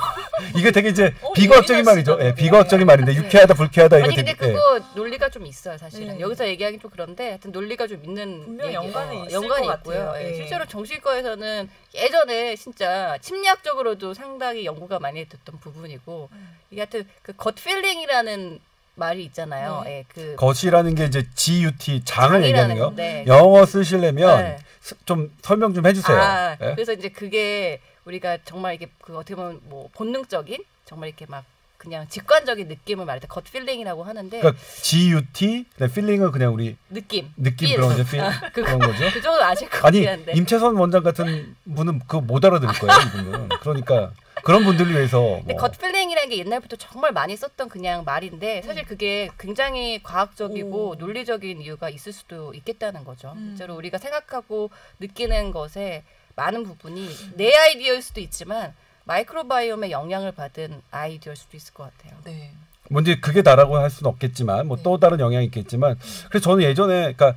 이게 되게 이제 비과학적인 말이죠. 예, 비과학적인 말인데 유쾌하다 불쾌하다 이거 아니 근데 되게, 그거 논리가 좀 있어요 사실은. 네. 여기서 얘기하기 좀 그런데 하여튼 논리가 좀 있는 분명 얘기예요. 연관이 있을 연관이 것 있고요. 같아요. 예, 예. 실제로 정신과에서는 예전에 진짜 심리학적으로도 상당히 연구가 많이 됐던 부분이고 이게 하여튼 그 겉 필링이라는 말이 있잖아요. 네. 예, 그 거시라는 게 이제 GUT 장을 얘기하는 거. 건데. 영어 쓰시려면 네. 좀 설명 좀 해주세요. 예? 그래서 이제 그게 우리가 정말 이게 그 어떻게 보면 뭐 본능적인 정말 이렇게 막 그냥 직관적인 느낌을 말할 때 겉 필링이라고 하는데 그러니까 GUT, 필링은 그냥 우리 느낌 그런 거죠. 그런 거죠. 그 정도 아실 것 아니 같긴 한데 임채선 원장 같은 분은 그거 못 알아들을 거예요. 이분은. 그러니까 그런 분들을 위해서 근데 뭐. 겉 필링이라는 게 옛날부터 정말 많이 썼던 그냥 말인데 사실 그게 굉장히 과학적이고 논리적인 이유가 있을 수도 있겠다는 거죠. 실제로 우리가 생각하고 느끼는 것에 많은 부분이 내 아이디어일 수도 있지만 마이크로바이옴의 영향을 받은 아이디어일 수도 있을 것 같아요. 네. 뭔지 그게 다라고 할 수는 없겠지만 뭐 또 다른 영향이 있겠지만 그래서 저는 예전에 그러니까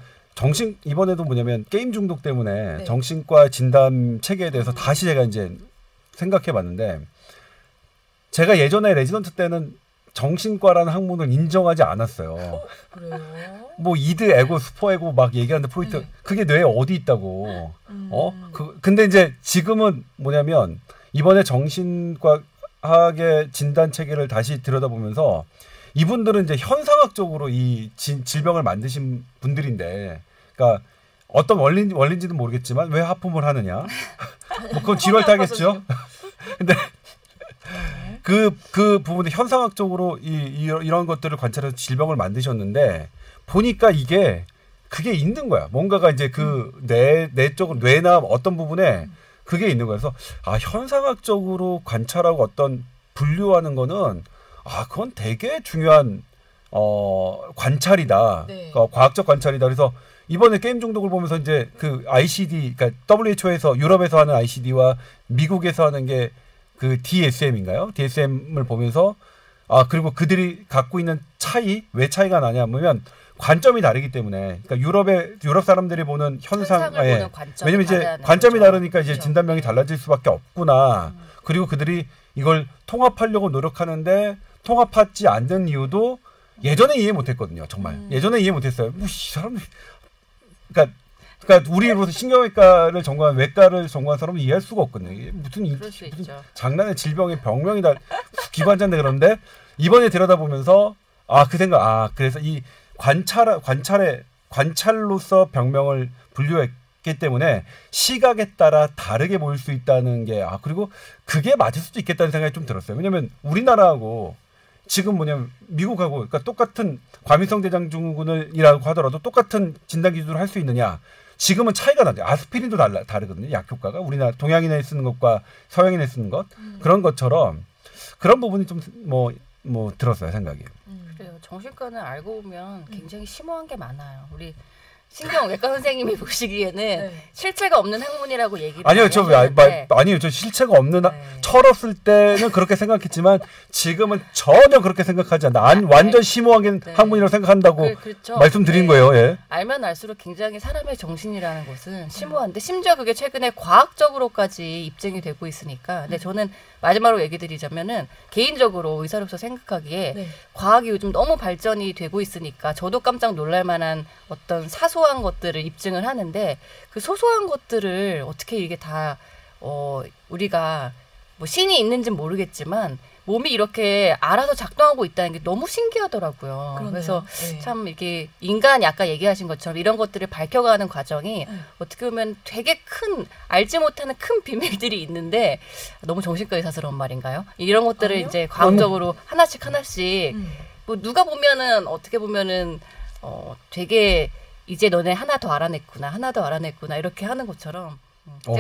이번에도 뭐냐면 게임 중독 때문에 네. 정신과 진단 체계에 대해서 다시 제가 이제 생각해 봤는데 제가 예전에 레지던트 때는 정신과라는 학문을 인정하지 않았어요. 그래요? 뭐 이드 에고 슈퍼 에고 막 얘기하는데 포인트 네. 그게 뇌에 어디 있다고. 근데 이제 지금은 뭐냐면 이번에 정신과학의 진단 체계를 다시 들여다보면서 이분들은 이제 현상학적으로 이 질병을 만드신 분들인데, 그러니까 어떤 원리인지는 모르겠지만 왜 하품을 하느냐? 뭐 그건 지랄타겠죠. 근데 그 부분에 현상학적으로 이런 것들을 관찰해서 질병을 만드셨는데 보니까 그게 있는 거야. 뭔가가 이제 그 뇌 쪽으로 뇌나 어떤 부분에 그게 있는 거야. 그래서 현상학적으로 관찰하고 어떤 분류하는 거는 그건 되게 중요한 관찰이다. 네. 과학적 관찰이다. 그래서 이번에 게임 중독을 보면서 이제 그 ICD, 그러니까 WHO에서 유럽에서 하는 ICD와 미국에서 하는 게 그 DSM인가요? DSM을 보면서 그리고 그들이 갖고 있는 왜 차이가 나냐면 관점이 다르기 때문에, 그러니까 유럽 사람들이 보는 현상을 보는 관점이 왜냐면 이제 다르다는 관점이 거죠. 다르니까 이제 그렇죠. 진단명이 달라질 수밖에 없구나. 그리고 그들이 이걸 통합하려고 노력하는데 통합하지 않는 이유도 예전에 이해 못했거든요. 정말 예전에 이해 못했어요. 뭐 이 사람들, 그러니까 그러니까 우리로서 신경외과를 전공한 외과를 전공한 사람은 이해할 수가 없거든요. 이게 그럴 수 무슨 있죠. 장난의 질병의 병명이다. 기관자인데 그런데 이번에 들여다보면서 그 생각 그래서 이 관찰로서 병명을 분류했기 때문에 시각에 따라 다르게 보일 수 있다는 게 그리고 그게 맞을 수도 있겠다는 생각이 좀 들었어요. 왜냐하면 우리나라하고 지금 뭐냐면 미국하고 그러니까 똑같은 과민성 대장증후군이라고 하더라도 똑같은 진단 기준으로 할 수 있느냐? 지금은 차이가 나죠. 아스피린도 다르거든요. 약 효과가 우리나라 동양인에 쓰는 것과 서양인에 쓰는 것 그런 것처럼 그런 부분이 좀 뭐 들었어요 생각이. 그래요. 정신과는 알고 보면 굉장히 심오한 게 많아요. 우리 신경외과 선생님이 보시기에는 네. 실체가 없는 학문이라고 얘기를 아니요, 많이 저 하시는데 아니요, 저 실체가 없는 네. 철었을 때는 그렇게 생각했지만 지금은 전혀 그렇게 생각하지 않다. 완전 심오한 네. 학문이라고 생각한다고 그렇죠. 말씀드린 네. 거예요. 예. 알면 알수록 굉장히 사람의 정신이라는 것은 심오한데 심지어 그게 최근에 과학적으로까지 입증이 되고 있으니까. 근데 저는 마지막으로 얘기 드리자면은 개인적으로 의사로서 생각하기에 네. 과학이 요즘 너무 발전이 되고 있으니까 저도 깜짝 놀랄 만한 어떤 사소한 것들을 입증을 하는데 그 소소한 것들을 어떻게 이게 다 우리가 뭐 신이 있는지는 모르겠지만 몸이 이렇게 알아서 작동하고 있다는 게 너무 신기하더라고요. 그러네요. 그래서 네. 참 이렇게 인간이 아까 얘기하신 것처럼 이런 것들을 밝혀가는 과정이 어떻게 보면 되게 알지 못하는 큰 비밀들이 있는데 너무 정신과 의사스러운 말인가요? 이런 것들을 아니요? 이제 과학적으로 하나씩 음. 뭐 누가 보면은 어떻게 보면은 되게 이제 너네 하나 더 알아냈구나 이렇게 하는 것처럼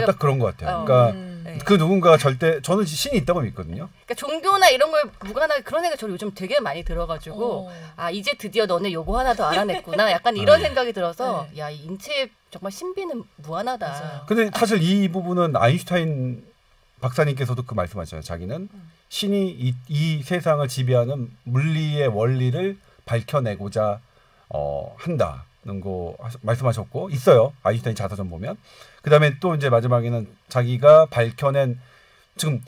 딱 그런 것 같아요. 그러니까 네. 그 누군가가 저는 신이 있다고 믿거든요. 그러니까 종교나 이런 걸 무관하게 그런 생각 저는 요즘 되게 많이 들어가지고 이제 드디어 너네 요거 하나 더 알아냈구나 약간 이런 생각이 들어서 야, 이 인체의 정말 신비는 무한하다. 맞아요. 근데 사실 이 부분은 아인슈타인 박사님께서도 그 말씀하셨잖아요. 자기는 신이 이 세상을 지배하는 물리의 원리를 밝혀내고자 한다는 거 말씀하셨고 있어요. 아인슈타인 자서전 보면. 그다음에 또 이제 마지막에는 자기가 밝혀낸 지금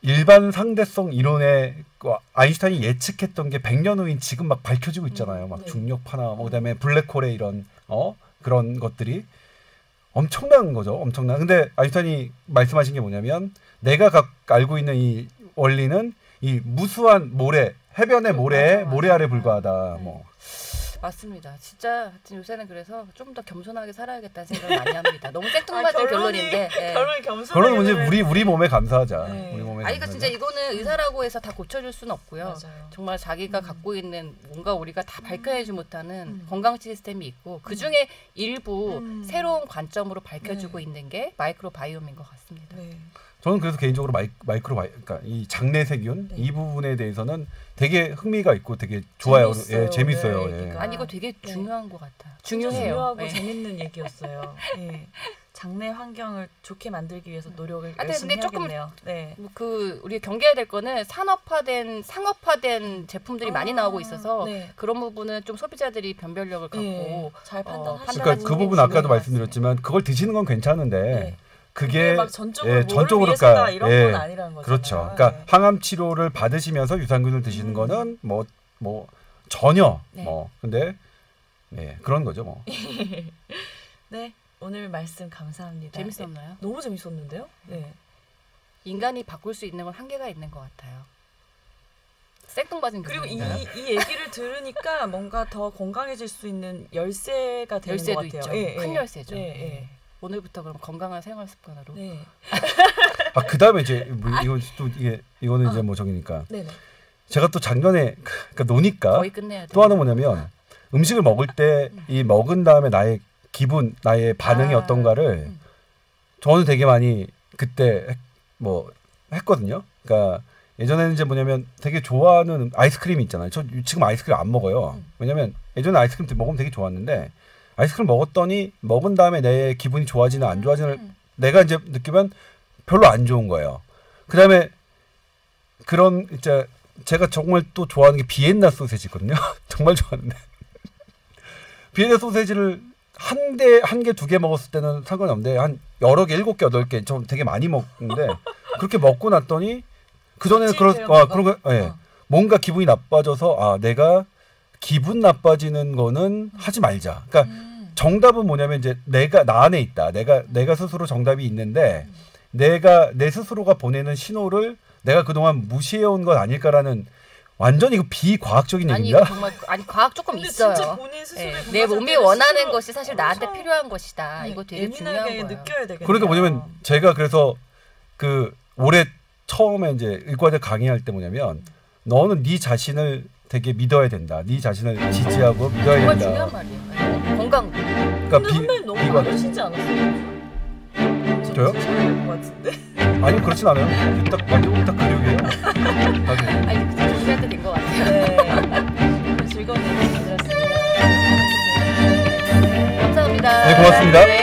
일반 상대성 이론에 아인슈타인이 예측했던 게 100년 후인 지금 막 밝혀지고 있잖아요. 막 중력파나 그다음에 블랙홀의 이런 그런 것들이 엄청난 거죠. 엄청난. 근데 아인슈타인이 말씀하신 게 뭐냐면 내가 알고 있는 이 원리는 이 무수한 모래, 해변의 모래알에 불과하다. 뭐. 맞습니다. 진짜 하여튼 요새는 그래서 좀 더 겸손하게 살아야겠다는 생각을 많이 합니다. 너무 생뚱맞은 결론인데. 결론이 겸손하게. 그런 문제 우리 몸에 감사하자. 네. 우리 몸에 그러니까 감사하자. 진짜 이거는 의사라고 해서 다 고쳐줄 수는 없고요. 맞아요. 정말 자기가 갖고 있는 뭔가 우리가 다 밝혀내지 못하는 건강 시스템이 있고 그 중에 일부 새로운 관점으로 밝혀주고 있는 게 마이크로바이옴인 것 같습니다. 네. 저는 그래서 개인적으로 그러니까 이 장내 세균 이 부분에 대해서는 되게 흥미가 있고 되게 좋아요. 재밌어요. 예, 재밌어요. 네, 예. 얘기가. 아니 이거 되게 중요한 것 같아요. 진짜 중요해요. 중요하고 네. 재밌는 얘기였어요. 예. 장내 환경을 좋게 만들기 위해서 노력을 근데 열심히 조금 해야겠네요. 네. 우리가 경계해야 될 거는 상업화된 제품들이 많이 나오고 있어서 네. 그런 부분은 좀 소비자들이 변별력을 갖고 예. 잘 판단하시는 그러니까 그 부분 아까도 말씀드렸지만 그걸 드시는 건 괜찮은데 네. 그게 막 전적으로 전적으로 위해서다 이런 건 아니라는 거죠. 그렇죠. 그러니까 항암 치료를 받으시면서 유산균을 드시는 거는 뭐 전혀 근데 그런 거죠, 뭐. 네. 오늘 말씀 감사합니다. 재밌었나요? 너무 재밌었는데요? 네. 인간이 바꿀 수 있는 건 한계가 있는 것 같아요. 생뚱맞은 그리고 이 교수님인가요? 얘기를 들으니까 뭔가 더 건강해질 수 있는 열쇠가 되는 것 열쇠도 같아요. 있죠. 예, 큰 예. 열쇠죠. 예, 예. 오늘부터 그럼 건강한 생활 습관으로. 네. 그다음에 이제 이거는 이제 뭐 저기니까 네네. 제가 또 작년에 그러니까 노니까 거의 끝내야 돼. 또 하나 뭐냐면 음식을 먹을 때 이 먹은 다음에 나의 기분, 나의 반응이 어떤가를 저는 되게 많이 그때 했거든요. 그러니까 예전에는 이제 뭐냐면 되게 좋아하는 아이스크림이 있잖아요. 저 지금 아이스크림 안 먹어요. 왜냐면 예전에 아이스크림 먹으면 되게 좋았는데 아이스크림 먹었더니 먹은 다음에 내 기분이 좋아지나 안 좋아지는 내가 이제 느끼면 별로 안 좋은 거예요. 그다음에 그런 이제 제가 정말 또 좋아하는 게 비엔나 소세지 있거든요. 정말 좋아하는데 비엔나 소세지를 한 개, 두 개 먹었을 때는 상관이 없는데 한 여러 개, 7개, 8개 좀 되게 많이 먹는데 그렇게 먹고 났더니 그전에는 뭔가 기분이 나빠져서 내가 기분 나빠지는 거는 하지 말자. 그러니까 정답은 뭐냐면 이제 나 안에 있다. 내가 스스로 정답이 있는데 내 스스로가 보내는 신호를 내가 그동안 무시해온 건 아닐까라는 완전히 이거 비과학적인 아니 얘기입니다. 이거 정말 아니 과학 조금 근데 있어요. 진짜 본인 스스로의 네. 내 몸이 공간 원하는 상태를 것이 사실 나한테 엄청 필요한 것이다. 이거 되게 중요한 예민하게 거예요. 느껴야 되겠네요. 그러니까 뭐냐면 제가 그래서 그 올해 처음에 이제 의과대 강의할 때 뭐냐면 너는 네 자신을 되게 믿어야 된다. 네 자신을 지지하고 믿어야 정말 된다. 중요한 말이에요. 건강. 그러니까 근데 선배님 너무 비관- 많으시지 않았어요? 저요? 될것 같은데. 아니 그렇진 않아요. 딱 근육이에요. 아니 준비할 때 된 것 같아요. 네. 즐거운 얘기 들었습니다. 감사합니다. 네, 고맙습니다. 네.